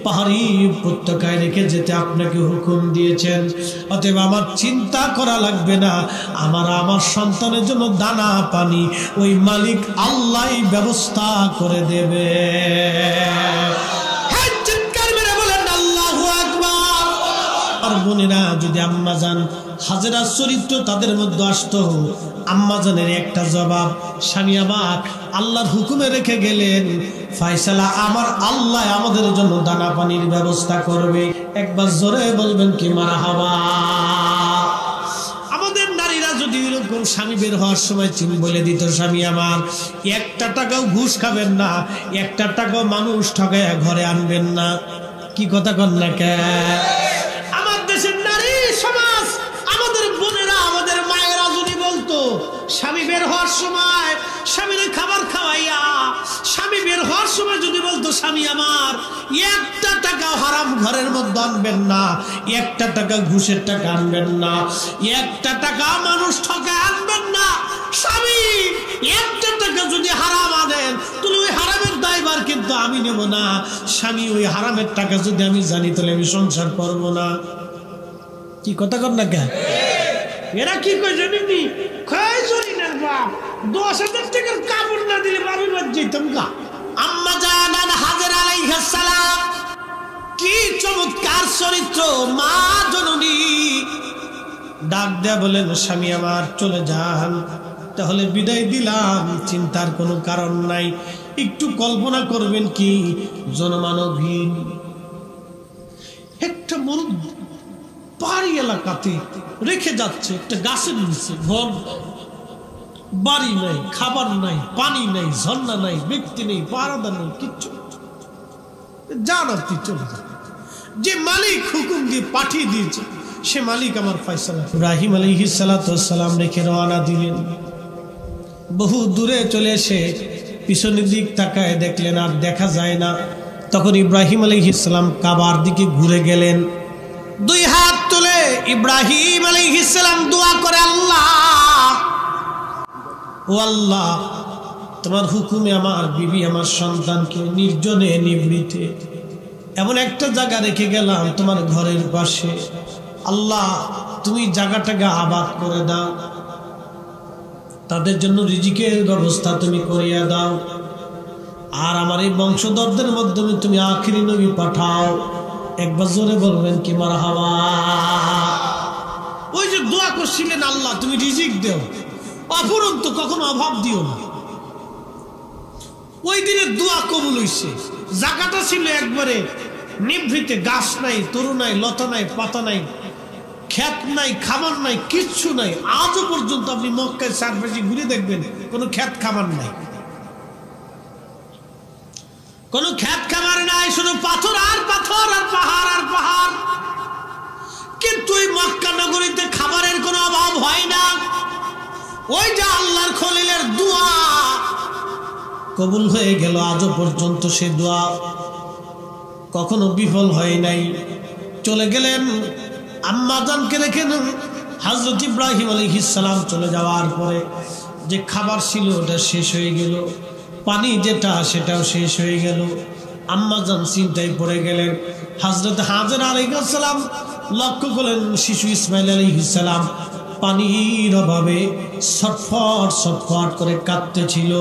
পাহাড়ি উপত্যকায় রেখে যেতে আপনাকে হুকুম দিয়েছেন, অতএব আমার চিন্তা করা লাগবে না, আমার সন্তানের জন্য দানা পানি ওই মালিক আল্লাহই ব্যবস্থা করে দেবে। আর বোনেরা, যদি আম্মাজান হাজেরার চরিত্র তাদের মধ্যে আসতো, আম্মাজানের একটা জবাব, স্বামী আমার আল্লাহর হুকুমে রেখে গেলেন, ফয়সালা আমার আল্লাহ আমাদের জন্য দানা পানির ব্যবস্থা করবে। একবার জোরে বলবেন কি মারহাবা। আমাদের নারীরা যদি এরকম স্বামী বের হওয়ার সময় চিন বলে দিত, স্বামী আমার একটা টাকাও ঘুষ খাবেন না, একটা টাকাও মানুষ ঠকায় ঘরে আনবেন না, কি কথা কন না কে? স্বামী বের হওয়ার সময় স্বামীর খাবার খাওয়াইয়া, স্বামী বের হওয়ার সময় যদি বলতো, স্বামী আমার একটা টাকা হারাম ঘরের মধ্যে আনবেন না, একটা টাকা ঘুষের টাকা আনবেন না, একটা টাকা মানুষ ঠকায় আনবেন না, স্বামী একটা টাকা যদি হারাম আনেন তাহলে ওই হারামের দায়ভার কিন্তু আমি নেব না, স্বামী ওই হারামের টাকা যদি আমি জানি তাহলে আমি সংসার করবো না। কি কথা কর না কে? এরা কি কয় জানিনি, 10,000 টাকার কাপড় না দিলে বাড়ি বাদ যেতাম গা। আম্মাজান হাজেরা আলাইহিস সালাম কি চমৎকার চরিত্র, মা জননী। ডাক দেয়া বলেন, স্বামী আমার চলে যান, তাহলে বিদায় দিলাম, চিন্তার কোনো কারণ নাই। একটু কল্পনা করবেন কি, জনমানবহীন একটা মরুদ পাহাড়ি এলাকাতে রেখে যাচ্ছে, একটা গাছের নিচে, ঘর বাড়ি নাই, খাবার নাই, পানি নাই, ঝর্ণা নাই, ব্যক্তি নেই, পাহারাদার নেই, কিচ্ছু। যান আপনি চলে যান, যে মালিক হুকুম দিয়ে পাঠিয়ে দিয়েছে সে মালিক আমার ফয়সালা। ইব্রাহিম আলাইহিস সালাতু ওয়াস সালাম রেখে রওনা দিলেন। বহু দূরে চলে এসে পিছনের দিক তাকায় দেখলেন আর দেখা যায় না। তখন ইব্রাহিম আলাইহিস সালাম কাবার দিকে ঘুরে গেলেন, দুই হাত তুলে ইব্রাহিম আলাইহিস সালাম দোয়া করে, আল্লাহ ও আল্লাহ, তোমার হুকুমে আমার বিবি আমার সন্তানকে নির্জনে নিভৃতে এমন একটা জায়গা রেখে গেলাম তোমার ঘরের পাশে, আল্লাহ তুমি জায়গাটাকে আবাদ করে দাও, তাদের জন্য রিজিকের ব্যবস্থা তুমি করিয়া দাও, আর আমার এই বংশধরদের মাধ্যমে তুমি আখিরি নবী পাঠাও। একবার জোরে বলবেন কি মারহাবা। ওই যে দোয়া করছিলেন, আল্লাহ তুমি রিজিক দেও, অফুরন্ত কখনো অভাব দিও না, ওই দিনের দোয়া কবুল হইছে। জায়গাটা ছিল একবারে নিভৃতে, গাছ নাই, তরু নাই, লতা নাই, পাতা নাই, ক্ষেত নাই, খামার নাই, কিচ্ছু নাই। আজও পর্যন্ত আপনি মক্কায় চারপাশে ঘুরে দেখবেন কোনো ক্ষেত খামার নাই, কোনো ক্ষেত খামার নাই, শুধু পাথর আর পাথর আর পাহাড় আর পাহাড়। কিন্তু ওই মক্কা নগরীতে খাবারের কোনো অভাব হয় না। ওই যে আল্লাহর খলিলের দোয়া কবুল হয়ে গেল, আজও পর্যন্ত সে দোয়া কখনো বিফল হয় নাই। চলে গেলেন, আম্মাজানকে রেখে হযরত ইব্রাহিম আলাইহিস সালাম চলে যাওয়ার পরে যে খাবার ছিল ওটা শেষ হয়ে গেল, পানি যেটা সেটাও শেষ হয়ে গেল। আম্মাজান চিন্তায় পড়ে গেলেন। হযরত হাজেরা আলাইহিস সালাম লক্ষ্য করলেন শিশু ইসমাইল আলাইহিস সালাম পানির অভাবে ছটফট ছটফট করে কাঁদতেছিল।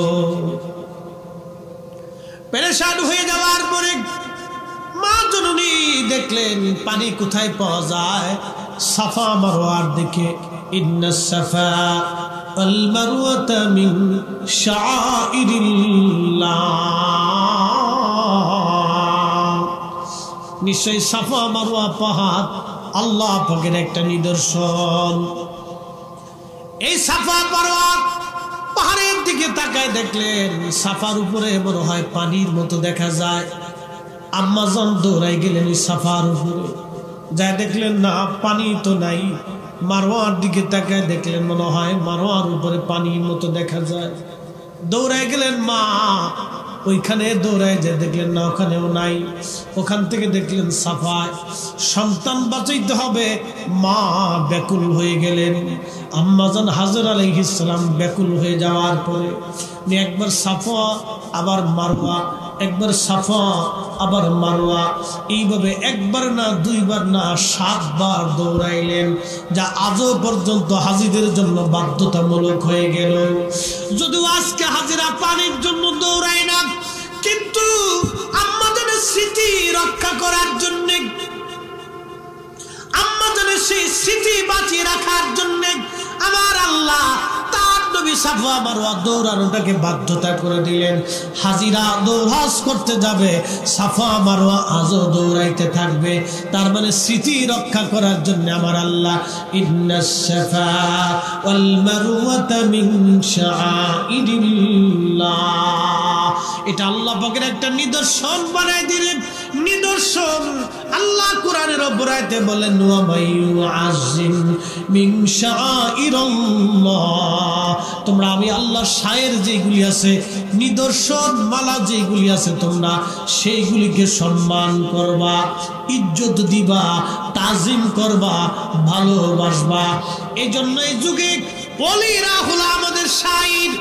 পেরেশান হয়ে যাওয়ার পরে মা জননী দেখলেন পানি কোথায় পাওয়া যায়, সাফা মারওয়ার দিকে। ইন্নাস সাফা ওয়াল মারওয়াতা মিন শাআইরিল্লাহ, নিশ্চয়ই সাফা মারওয়া পাহাড় আল্লাহ পাকের একটা নিদর্শন। এই সাফা মারওয়া পাহাড়ের দিকে তাকায় দেখলেন সাফার উপরে মনে হয় পানির মতো দেখা যায়। আম্মাজান দৌড়াই গেলেন ওই সাফার উপরে, যা দেখলেন না পানি তো নাই। মারওয়ার দিকে তাকায় দেখলেন মনে হয় মারওয়ার উপরে পানির মতো দেখা যায়। দৌড়ায় গেলেন মা, ওইখানে দৌড়ায় যে দেখলেন না, ওখানেও নাই। ওখান থেকে দেখলেন সাফায়, সন্তান বাঁচাইতে হবে, মা ব্যাকুল হয়ে গেলেন। আম্মাজান হাজরা আলাইহিস সালাম ব্যাকুল হয়ে যাওয়ার পরে একবার সাফা আবার মারওয়া, একবার সাফা আবার মারওয়া, এইভাবে একবার না দুইবার না 7 বার দৌড়াইলেন, যা আজও পর্যন্ত হাজিদের জন্য বাধ্যতামূলক হয়ে গেল। যদিও আজকে হাজিরা পানির জন্য দৌড়ায় না, কিন্তু আমাদের স্মৃতি রক্ষা করার জন্য, আমাদের সেই স্মৃতি বাঁচিয়ে রাখার জন্য আমার আল্লাহ তার নবী সাফা মারওয়া দৌড়ানোটাকে বাধ্যতা করে দিলেন। হাজিরা দৌড়াস করতে যাবে, সাফা মারওয়া আজও দৌড়াইতে থাকবে। তার মানে স্মৃতি রক্ষা করার জন্য আমার আল্লাহ ইন্নাস সাফা ওয়াল মারওয়াতা মিন শাআইরিল্লাহ, এটা আল্লাহ পাকের একটা নিদর্শন বানাই দিলেন। নিদর্শন আল্লাহ কোরআনের অপরাধে বলেন ওয়া মাইয়ুআযিম মিন শাআইরিল্লাহ, তোমরা আমি আল্লাহর শায়ের যেগুলি আছে, নিদর্শন মালা যেগুলি আছে, তোমরা সেইগুলিকে সম্মান করবা, ইজ্জত দিবা, তাজিম করবা, ভালোবাসবা। এই জন্য এই যুগে ওলিরা হলো আমাদের শায়ের,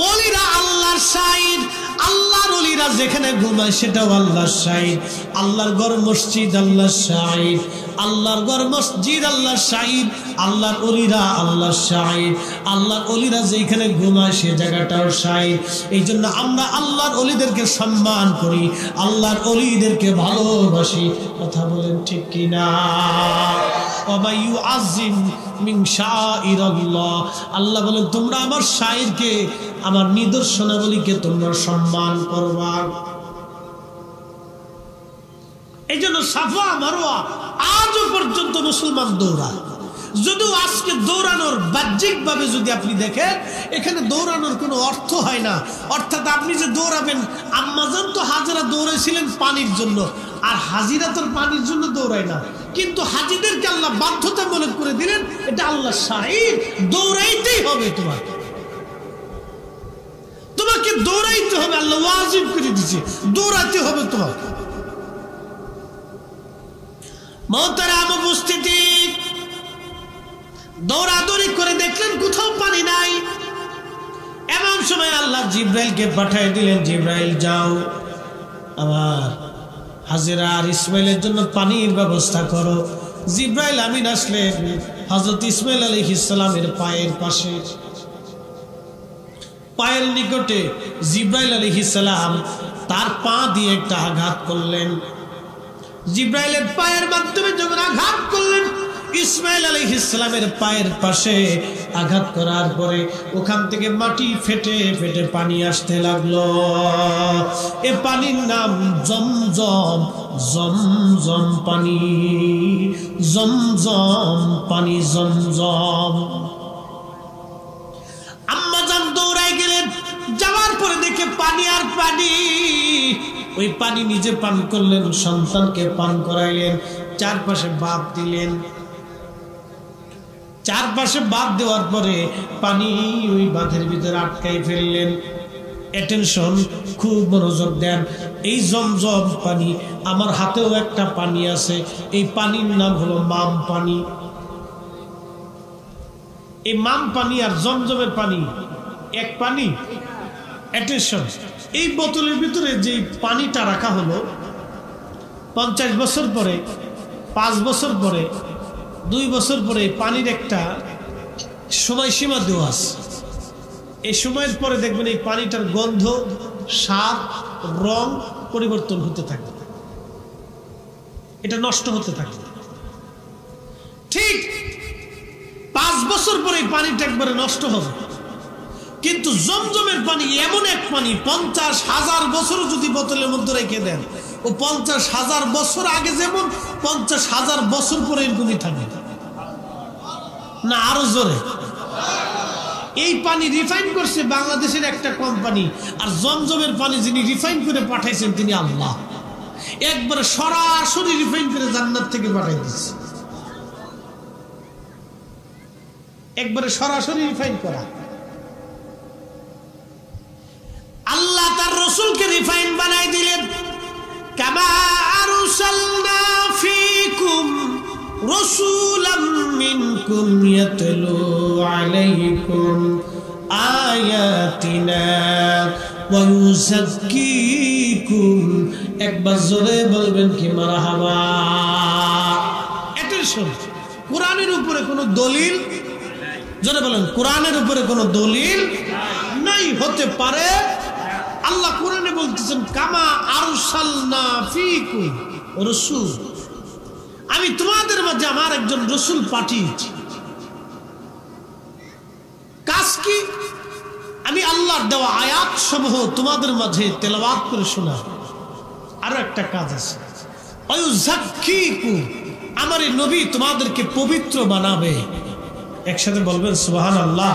ওলিরা আল্লাহর শায়ের। আল্লাহর ওলিরা যেখানে ঘুমায় সেটাও আল্লাহর শায়ের। আল্লাহর ঘর মসজিদ আল্লাহর শায়ের, আল্লাহর ঘর মসজিদ আল্লাহর শায়ের, আল্লাহর ওলিরা আল্লাহর শায়ের। আল্লাহর ওলিরা যেখানে ঘুমায় সে জায়গাটাও শায়ের। এই জন্য আমরা আল্লাহর ওলিদেরকে সম্মান করি, আল্লাহর ওলিদেরকে ভালোবাসি। কথা বলেন ঠিক কিনা? আল্লাহ বলেন তোমরা আমার শায়েরকে, আমার নিদর্শনাবলীকে তোমরা সম্মান করবা। এই জন্য সাফা মারওয়া আজও পর্যন্ত মুসলমান দৌড়ায়। যদিও আজকে দৌড়ানোর বাহ্যিক ভাবে যদি আপনি দেখেন, এখানে দৌড়ানোর কোনো অর্থ হয় না। অর্থাৎ আপনি যে দৌড়াবেন, আম্মাজান তো হাজরা দৌড়াইছিলেন পানির জন্য, আর হাজিরা তোর পানির জন্য দৌড়ায় না। কিন্তু হাজিদেরকে আল্লাহ বাধ্যতামূলক করে দিলেন, এটা আল্লাহ শাহিদ, দৌড়াইতেই হবে, তোমাকে দৌড়াইতে হবে। আল্লাহ ওয়াজিব করে দিয়েছে, দৌড়াতে হবে তোমাকে। মুহতারাম উপস্থিতি, দৌড়াদৌড়ি করে দেখলেন কোথাও পানি নাই। এমন সময় আল্লাহ জিব্রাইলকে পাঠিয়ে দিলেন, জিব্রাইল যাও আমার হাজেরা আর ইসমাইলের জন্য পানির ব্যবস্থা করো। জিব্রাইল আমিন আসলেন হযরত ইসমাইল আলাইহিস সালামের পায়ের পাশে, পায়ের নিকটে জিব্রাইল আলাইহিস সালাম তার পা দিয়ে একটা আঘাত করলেন। জিব্রাইলের পায়ের মাধ্যমে যখন আঘাত করলেন, ইসমাইল আলাইহিস সালামের পায়ের পাশে আঘাত করার পরে ওখান থেকে মাটি ফেটে ফেটে পানি আসতে লাগলো। এ পানির নাম জমজম, জমজম পানি, জমজম পানি, জমজম। আম্মাজান দৌড়াই গেলেন, যাওয়ার পরে দেখে পানি আর পানি। ওই পানি নিজে পান করলেন, সন্তানকে পান করাইলেন, চারপাশে বাপ দিলেন। চারপাশে বাদ দেওয়ার পরে পানি ওই বাঁধের ভিতরে আটকাই ফেললেন। অ্যাটেনশন, খুব মনোযোগ দেন। এই জমজম পানি, আমার হাতেও একটা পানি আছে, এই পানির নাম হলো মাম পানি। এই মাম পানি আর জমজমের পানি এক পানি। অ্যাটেনশন, এই বোতলের ভিতরে যে পানিটা রাখা হলো, 50 বছর পরে, 5 বছর পরে, 2 বছর পরে পানির একটা সময়সীমা দেওয়া আছে। এই সময়ের পরে দেখবেন এই পানিটার গন্ধ, স্বাদ, রং পরিবর্তন হতে থাকে, এটা নষ্ট হতে থাকে। ঠিক 5 বছর পরে এই পানিটা একবারে নষ্ট হবে। কিন্তু জমজমের পানি এমন এক পানি, 50,000 বছর যদি বোতলের মধ্যে রেখে দেন, ও 50,000 বছর আগে যেমন 50,000 বছর পরে এরকমই থাকে না, আরো জোরে। এই পানি রিফাইন করছে বাংলাদেশের একটা কোম্পানি, আর জমজমের পানি যিনি রিফাইন করে পাঠাইছেন তিনি আল্লাহ। একবারে সরাসরি রিফাইন করে জান্নাত থেকে পাঠাই দিচ্ছে, একবারে সরাসরি রিফাইন করা। নাতলু আলাইকুম আয়াতিনা ওয়া ইউযাক্কিকুম। একবার জোরে বলবেন কি মারহাবা। অ্যাটেনশন, কোরআনের উপরে কোনো দলিল, জোরে বলেন কোরআনের উপরে কোনো দলিল নাই। হতে পারে আল্লাহ কোরআনে বলতেছেন কামা আরসালনা ফীকুম রাসূল, আমি তোমাদের মাঝে আমার একজন রাসূল পাঠিয়েছি। কাজ কি? আমি আল্লাহর দেওয়া আয়াত সমূহ তোমাদের মাঝে তেলাওয়াত করে শোনাব। আরো একটা কাজ আছে, ওয়ায়ুযাক্কিকুম, আমার এই নবী তোমাদেরকে পবিত্র বানাবে। একসাথে বলবেন সুবহানাল্লাহ।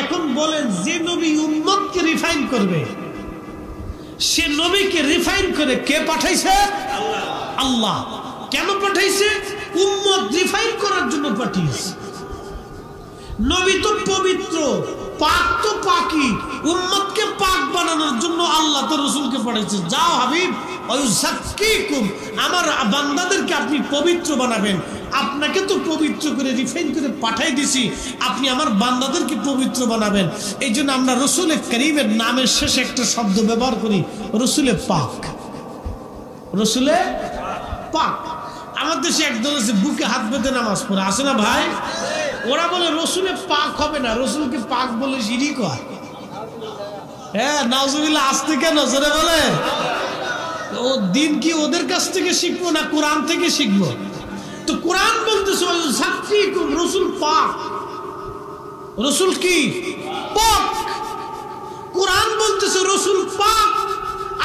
এখন বলেন, যে নবী উম্মতকে রিফাইন করবে, সে নবীকে রিফাইন করে কে পাঠাইছে? আল্লাহ। কেন পাঠাইছে? উম্মত রিফাইন করার জন্য পাঠিয়েছে। নবী তো পবিত্র, পাক তো পাকি, উম্মতকে পাক বানানোর জন্য আল্লাহ তো রাসূলকে পাঠাইছে। যাও হাবিব, ওয়ায়ুযাক্কিকুম, আমার বান্দাদেরকে আপনি পবিত্র বানাবেন। আপনাকে তো পবিত্র করে রিফাইন করে পাঠাই দিছি, আপনি আমার বান্দাদেরকে পবিত্র বানাবেন। এই জন্য আমরা রাসূলে কারীমের নামের শেষে একটা শব্দ ব্যবহার করি, রাসূলে পাক। রাসূলে পাক। আমাদের দেশে একদল আছে বুকে হাত বেঁধে নামাজ পড়ে, আছে না ভাই? ওরা বলে রসুলে পাক হবে না, রসুলকে পাক বলে শিরিক হয়। হ্যাঁ, নাউজুবিল্লাহ। আসতে কেন জোরে বলে? ও দিন কি ওদের কাছ থেকে শিখবো না কোরআন থেকে শিখবো? তো কোরআন বলতেছে রসুল পাক। রসুল কি? পাক। কোরআন বলতেছে রসুল পাক।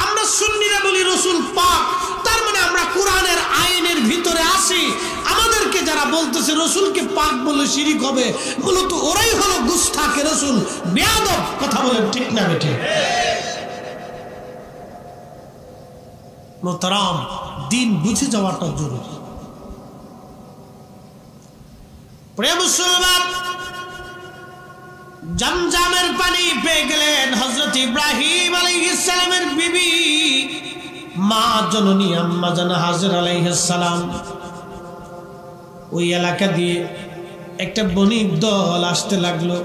আমরা সুন্নিরা বলি রসুল পাক। তার মানে আমরা কোরআনের আইনের ভিতরে আসি। আমাদেরকে যারা বলতেছে রসুলকে পাক বলে শিরিক হবে, মূলত ওরাই হলো গুস্তাখে রসুল, বেয়াদব। কথা বলেন ঠিক না বেঠিক? মোহতারাম, দিন বুঝে যাওয়াটা জরুরি। প্রিয় মুসলমান, জমজমের পানি পেয়ে গেলেন হযরত ইব্রাহিম আলাইহিস সালামের বিবি, মা জননী আম্মা জান হাজরা আলাইহিস সালাম। ওই এলাকা দিয়ে একটা বণিক দল আসতে লাগলো।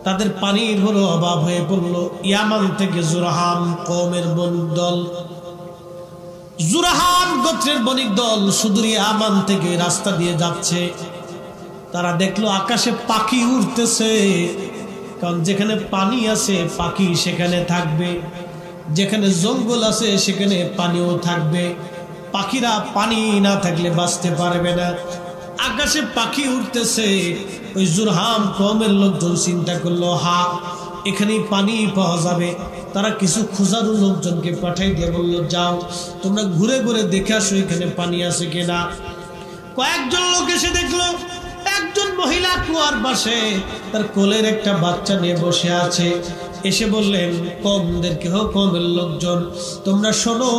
তাদের পানির বড় অভাব হয়ে পড়লো। ইয়ামান থেকে জুরহাম কওমের বণিক দল, জুরহাম গোত্রের বণিক দল সুদূর ইয়ামান থেকে রাস্তা দিয়ে যাচ্ছে। তারা দেখলো আকাশে পাখি উড়তেছে, কারণ যেখানে পানি আছে পাখি সেখানে থাকবে, যেখানে জঙ্গল আছে সেখানে পানিও থাকবে। পাখিরা পানি না থাকলে বাঁচতে পারবে না। আকাশে পাখি উঠতেছে। ওই জুরহাম কওমের লোকজন চিন্তা করলো, হা, এখানেই পানি পাওয়া যাবে। তারা কিছু খোঁজারু লোকজনকে পাঠাই দিয়ে বললো, যাও তোমরা ঘুরে ঘুরে দেখে আসো এখানে পানি আছে কিনা। কয়েকজন লোক এসে দেখলো একজন মহিলা কুয়ার পাশে তার কোলের একটা বাচ্চা নিয়ে বসে আছে। এসে বললেন কওমদেরকে, হো কওমের লোকজন, তোমরা শোনো,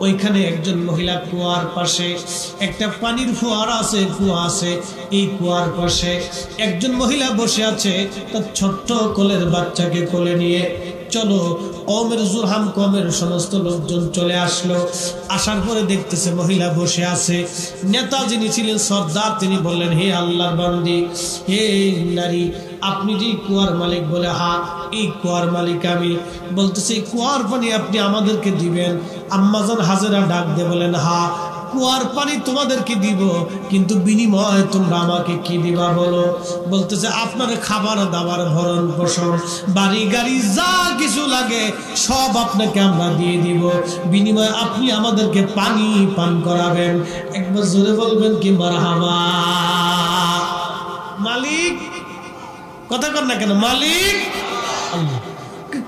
ওইখানে একজন মহিলা কুয়ার পাশে একটা পানির ফোয়ারা আছে, কুয়া আছে, এই কুয়ার পাশে একজন মহিলা বসে আছে তার ছোট্ট কোলের বাচ্চাকে কোলে নিয়ে। চলো। কওমের জুরহাম কওমের সমস্ত লোকজন চলে আসলো। আসার পরে দেখতেছে মহিলা বসে আছে। নেতা যিনি ছিলেন সর্দার, তিনি বললেন, হে আল্লাহর বান্দি, হে নারী, আপনি যে কুয়ার মালিক? বলে, হা, এই কুয়ার মালিক আমি। বলতেছে, এই কুয়ার পানি আপনি আমাদেরকে দিবেন? আম্মাজান হাজেরা ডাক দিয়ে বলেন, হা, কুয়ার পানি তোমাদেরকে দিব, কিন্তু বিনিময়ে তোমরা আমাকে কি দিবা বলো? বলতেছে, আপনার খাবার দাবার ভরণ পোষণ বাড়ি গাড়ি যা কিছু লাগে সব আপনাকে আমরা দিয়ে দিব, বিনিময়ে আপনি আমাদেরকে পানি পান করাবেন। একবার জোরে বলবেন কি মারহাবা। মালিক, কথা কর না কেন? মালিক আল্লাহ।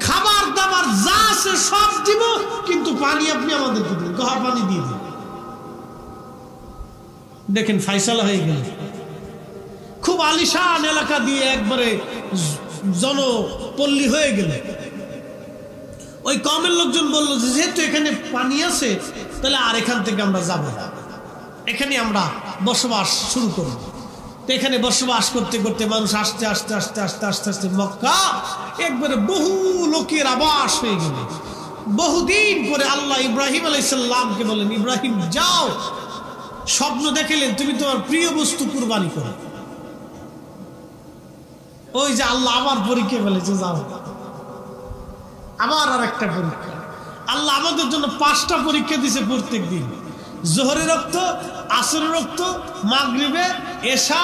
খাবার দাবার যা আছে সব দিব, কিন্তু পানি আপনি আমাদেরকে দিন, কহা পানি দিয়ে দিন। দেখেন ফাইসালা হয়ে গেল। খুব আলিশান এলাকা দিয়ে একবারে জনপল্লী হয়ে গেল। ওই কওমের লোকজন বললো, যেহেতু এখানে পানি আছে তাহলে আর এখান থেকে আমরা যাব না, এখানে আমরা বসবাস শুরু করব। তো এখানে বসবাস করতে করতে মানুষ আস্তে আস্তে আস্তে আস্তে আস্তে আস্তে মক্কা একবারে বহু লোকের আবাস হয়ে গেল। বহুদিন পরে আল্লাহ ইব্রাহিম আলাইহিস সালামকে বলেন, ইব্রাহিম যাও, স্বপ্ন দেখিলেন তুমি তোমার প্রিয় বস্তু কুরবানি করো। ওই যে আল্লাহ আবার পরীক্ষা ফেলেছে, যাও আবার আর একটা পরীক্ষা। আল্লাহ আমাদের জন্য 5টা পরীক্ষা দিছে প্রত্যেক দিন। জোহরের রক্ত, আসরের রক্ত, মাগরিবে, এশা,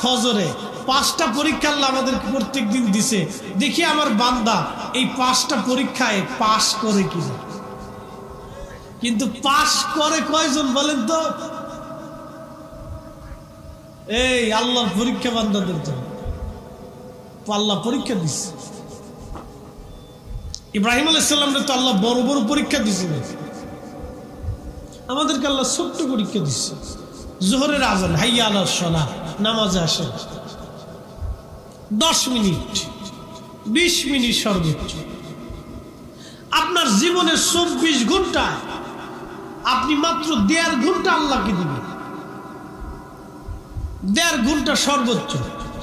ফজরে, 5টা পরীক্ষা আল্লাহ আমাদের প্রত্যেক দিন দিছে। দেখি আমার বান্দা এই 5টা পরীক্ষায় পাশ করে কিনা। কিন্তু পাশ করে কয়জন বলেন তো? এই আল্লাহর পরীক্ষা বান্দাদের জন্য আল্লাহ পরীক্ষা দিচ্ছে। ইব্রাহিম আলাইহিস সালামকে তো আল্লাহ বড় বড় পরীক্ষা দিয়েছিলেন, আমাদেরকে আল্লাহ ছোট্ট পরীক্ষা দিচ্ছে। জোহরের আজান, হাইয়া আলাস সালাহ, নামাজে আসেন, 10 মিনিট 20 মিনিট সর্বোচ্চ। আপনার জীবনের 24 ঘন্টা আপনি মাত্র 1.5 ঘন্টা আল্লাহকে দিবেন। 1.5 ঘন্টা সর্বোচ্চ।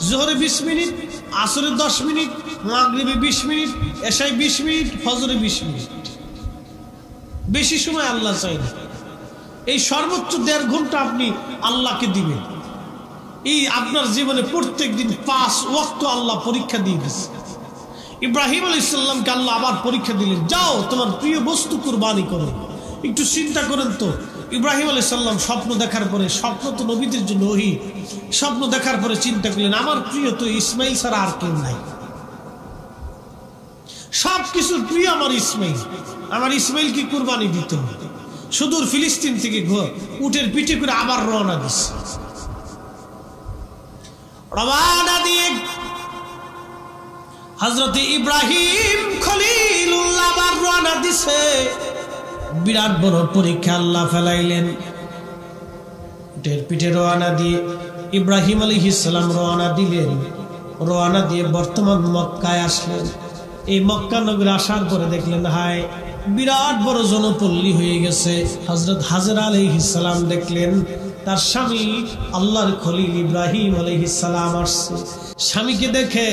জোহরে 20 মিনিট, আসরে 10 মিনিট, মাগরিবে 20 মিনিট, এশায় 20 মিনিট, ফজরে 20 মিনিট। বেশি সময় আল্লাহ চাই না। এই সর্বোচ্চ 1.5 ঘন্টা আপনি আল্লাহকে দিবেন। এই আপনার জীবনে প্রত্যেক দিন 5 ওয়াক্ত আল্লাহ পরীক্ষা দিয়ে দিচ্ছে। ইব্রাহিম আলাইহিস সালামকে আল্লাহ আবার পরীক্ষা দিলেন, যাও তোমার প্রিয় বস্তু কুরবানি করো। একটু চিন্তা করেন তো, ইব্রাহিম আলাইহিস সালাম স্বপ্ন দেখার পরে, স্বপ্ন তো নবীদের জন্য ওহী, স্বপ্ন দেখার পরে চিন্তা করলেন আমার প্রিয় তো ইসমাইল ছাড়া আর কেউ নাই। সব কিছুর প্রিয় আমার ইসমাইল, আমার ইসমাইলকে কুরবানি দিতে হবে। সুদূর ফিলিস্তিন থেকে উটের পিঠে করে আবার রওনা দিচ্ছে। রওনা দিয়ে হযরত ইব্রাহিম খলিলুল্লাহ আবার রওনা দিছে। বিরাট বড় পরীক্ষা আল্লাহ ফেলাইলেন। উটের পিঠে রওনা দিয়ে ইব্রাহিম আলাইহিস সালাম রওনা দিলেন। রওনা দিয়ে বর্তমান মক্কায় আসলেন। এই মক্কা নগরে আসার পরে দেখলেন হায় বিরাট বড় জনপল্লী হয়ে গেছে। হযরত হাজরা আলাইহিস সালাম দেখলেন তার স্বামী আল্লাহর খলিল ইব্রাহিম আলাইহিস সালাম আসছে। স্বামীকে দেখে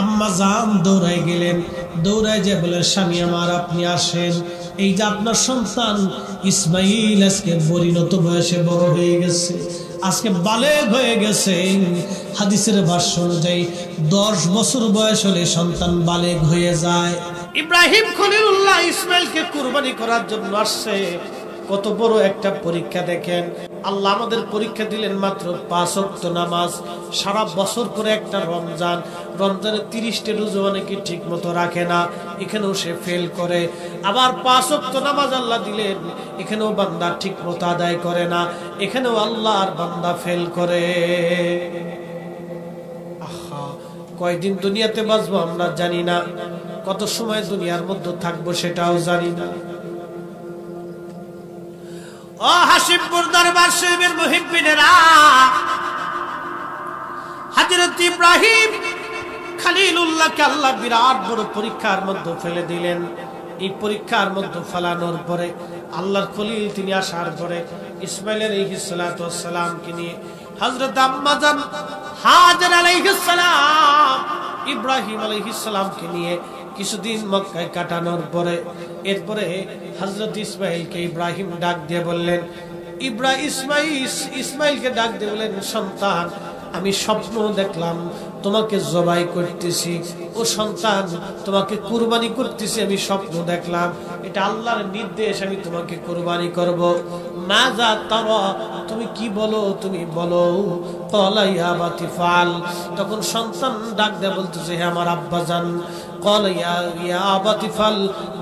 আম্মা জান দৌড়ায় গেলেন। দৌড়ায় যে বলে স্বামী আমার আপনি আসেন, এই যে আপনার সন্তান ইসমাইল আজকে পরিণত বয়সে বড় হয়ে গেছে, আজকে বালেগ হয়ে গেছে। হাদিসের ভাষ্য অনুযায়ী 10 বছর বয়স হলে সন্তান বালেগ হয়ে যায়। ইব্রাহিম খলিলুল্লাহ ইসমাইলকে কুরবানি করার জন্য আসছে। কত বড় একটা পরীক্ষা দেখেন। আল্লাহ আমাদের পরীক্ষা দিলেন মাত্র 5 ওয়াক্ত নামাজ, সারা বছর করে একটা রমজান। রমজানে 30টা রোজা অনেকে ঠিক মতো রাখে না, এখানেও সে ফেল করে। আবার 5 ওয়াক্ত নামাজ আল্লাহ দিলেন, এখানেও বান্দা ঠিক মতো আদায় করে না, এখানেও আল্লাহর বান্দা ফেল করে। আহা, কয়দিন দুনিয়াতে বাঁচবো আমরা জানি না, কত সময় দুনিয়ার মধ্যে থাকবো সেটাও জানি না। ও হাশিমপুর দরবার শরীফের মুহিব্বিনেরা, হযরত ইব্রাহিম খলিলুল্লাহকে আল্লাহ বিরাট বড় পরীক্ষার মধ্যে ফেলে দিলেন। এই পরীক্ষার মধ্যে ফেলানোর পরে আল্লাহর খলিল তিনি আসার পরে ইসমাইল আলাইহিস সালাতু ওয়াস সালামকে নিয়ে হযরত আম্মা জান হাজরা আলাইহিস সালাম ইব্রাহিম আলাইহিস সালামকে নিয়ে কিছুদিন মক্কায় কাটানোর পরে এরপরে হযরত ইসমাইলকে ইব্রাহিম ডাক দিয়ে বললেন, ইসমাইলকে ডাক দিয়ে বললেন, সন্তান আমি স্বপ্ন দেখলাম তোমাকে জবাই করতেছি। ও সন্তান তোমাকে কুরবানি করতেছি, আমি স্বপ্ন দেখলাম, এটা আল্লাহর নির্দেশ, আমি তোমাকে কুরবানি করব। মাযা তারা, তুমি কি বলো, তুমি বলো। ক্বালা ইয়া আবাতি ফাল, তখন সন্তান ডাক দিয়ে বলতেছে, হে আমার আব্বা জান। ক্বালা ইয়া আবাতি ফাল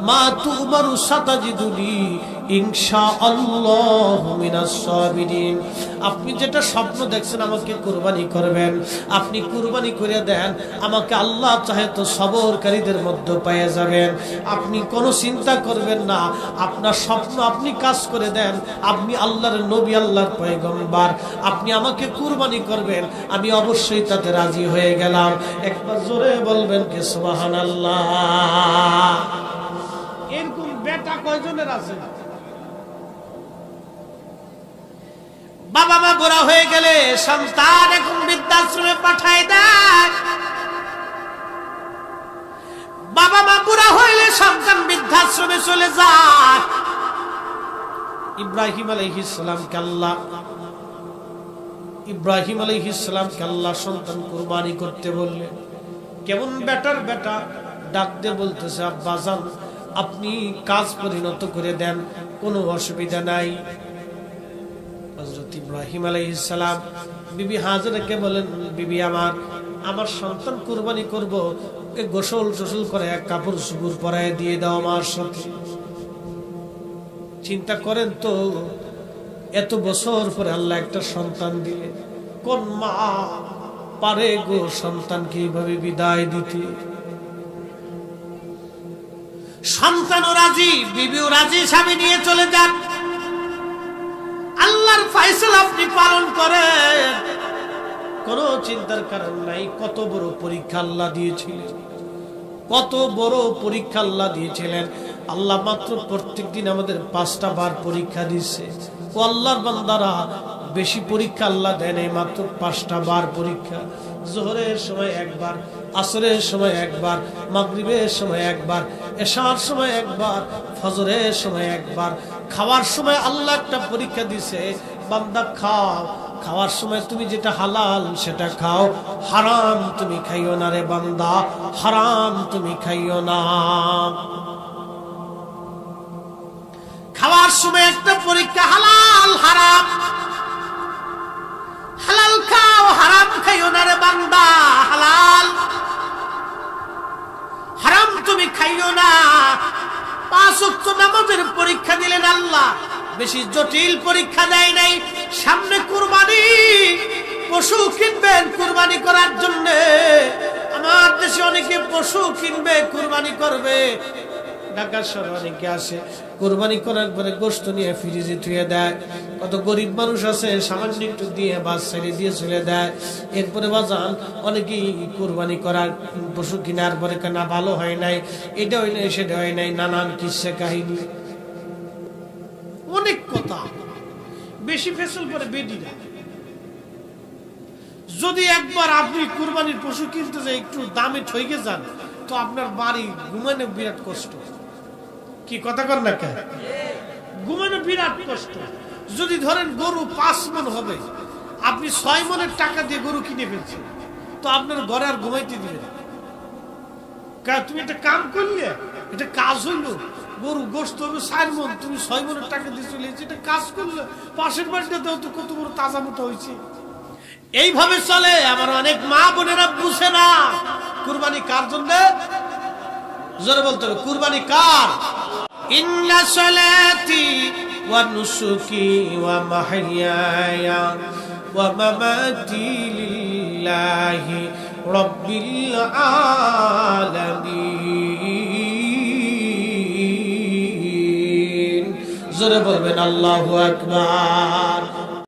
মা তুমারু সাতাজিদুনি ইনশাআল্লাহু মিনাস সাবিরিন। আপনি যেটা স্বপ্ন দেখছেন আমাকে কুরবানি করবেন, আপনি কুরবানি করে দেন, আমাকে আল্লাহ চাহে তো সবরকারীদের মধ্যে পেয়ে যাবেন। আপনি কোনো চিন্তা করবেন না, আপনার স্বপ্ন আপনি কাজ করে দেন, আপনি আল্লাহর নবী, আল্লাহর পয়গম্বর, আপনি আমাকে কুরবানি করবেন, আমি অবশ্যই তাতে রাজি হয়ে গেলাম। একবার জোরে বলবেন কি সুবহানাল্লাহ। এরকম বেটা কয়জনের আছে? বাবা মা বুড়া হয়ে গেলে সন্তান এখন বৃদ্ধাশ্রমে পাঠায় দেয়। বাবা মা বুড়া হইলে সন্তান বৃদ্ধাশ্রমে চলে যায়। ইব্রাহিম আলাইহিস সালামকে আল্লাহ সন্তান কুরবানি করতে বললেন। কেমন বেটার বেটা, ডাক দিয়ে বলতেছে আব্বাজান আপনি কাজ পরিণত করে দেন, কোনো অসুবিধা নাই। হযরত ইব্রাহিম আলাইহিস সালাম বিবি হাজেরাকে বলেন, বিবি আমার সন্তান কুরবানি করব, গোসল টোসল করে এক কাপড় সুপুর পরায় দিয়ে দাও আমার সাথে। চিন্তা করেন তো, এত বছর পরে আল্লাহ একটা সন্তান দিলেন, কোন মা পারে গো সন্তানকে এইভাবে বিদায় দিতে? সন্তানও রাজি, বিবিও রাজি, স্বামী নিয়ে চলে যান। আল্লাহর ফয়সালা আপনি পালন করেন, কোনো চিন্তার কারণ নাই। কত বড় পরীক্ষা আল্লাহ দিয়েছিলেন, কত বড় পরীক্ষা আল্লাহ দিয়েছিলেন। আল্লাহ মাত্র প্রত্যেকদিন আমাদের 5টা বার পরীক্ষা দিচ্ছে। ও আল্লাহর বান্দারা, বেশি পরীক্ষা আল্লাহ দেন, মাত্র 5টা বার পরীক্ষা। জোহরের সময় একবার, আসরের সময় একবার, মাগরিবের সময় একবার, এশার সময় একবার, ফজরের সময় একবার। খাওয়ার সময় আল্লাহ একটা পরীক্ষা দিছে, বান্দা খাও, খাওয়ার সময় তুমি যেটা হালাল সেটা খাও, হারাম তুমি খাইও না রে বান্দা, হারাম তুমি খাইও না। খাওয়ার সময় একটা পরীক্ষা, হালাল হারাম, হালাল খাও, হারাম খাইও না রে বান্দা, হালাল হারাম তুমি খাইও না। 5 ওয়াক্ত নামাজের পরীক্ষা দিলেন আল্লাহ, বেশি জটিল পরীক্ষা দেয় নাই। সামনে কুরবানি, পশু কিনবেন কুরবানি করার জন্য। আমার দেশে অনেকে পশু কিনবে, কুরবানি করবে। ঢাকা শহরে অনেকে আসে, কুরবানি করার পরে গোশত নিয়ে ফ্রিজে ধুয়ে দেয়। কত গরিব মানুষ আছে, সামান্য একটু দিয়ে বাস ছেড়ে দিয়ে চলে দেয়। এরপরে বাজান অনেকেই কুরবানি করার পশু কেনার পরে না ভালো হয় নাই, এটা হয় নাই, সেটা হয় নাই, নানান কিসসা কাহিনী, অনেক কথা। বেশি ফেসল করে বেডিরা। যদি একবার আপনি কুরবানির পশু কিনতে যাই একটু দামে ঠকে যান, তো আপনার বাড়ি ঘুমানো বিরাট কষ্ট। কি কথা কর না কেন? ঘুমানো বিরাট কষ্ট। যদি ধরেন গরু 5 মণ হবে, আপনি 6 মণের টাকা দিয়ে গরু কিনে ফেলছেন, তো আপনার ঘরে আর ঘুমাইতে দিবেন। তুমি একটা কাম করলে, এটা কাজ হইলো, গরু গোশত হবে 4 মণ, তুমি 6 মণের টাকা দিয়ে চলে এসেছে, এটা কাজ করলে পাশের বাড়িটা দেও তো কত বড় তাজা মতো হয়েছে। এইভাবে চলে। আমার অনেক মা বোনেরা বুঝে না কুরবানি কার জন্য। জোরে বলতে হবে, কুরবানি কার? ইন্না সালাতি ওয়া নুসুকি ওয়া মাহইয়ায়া ওয়া মামাতি লিল্লাহি রাব্বিল আলামিন। জোরে বলবেন আল্লাহু আকবার।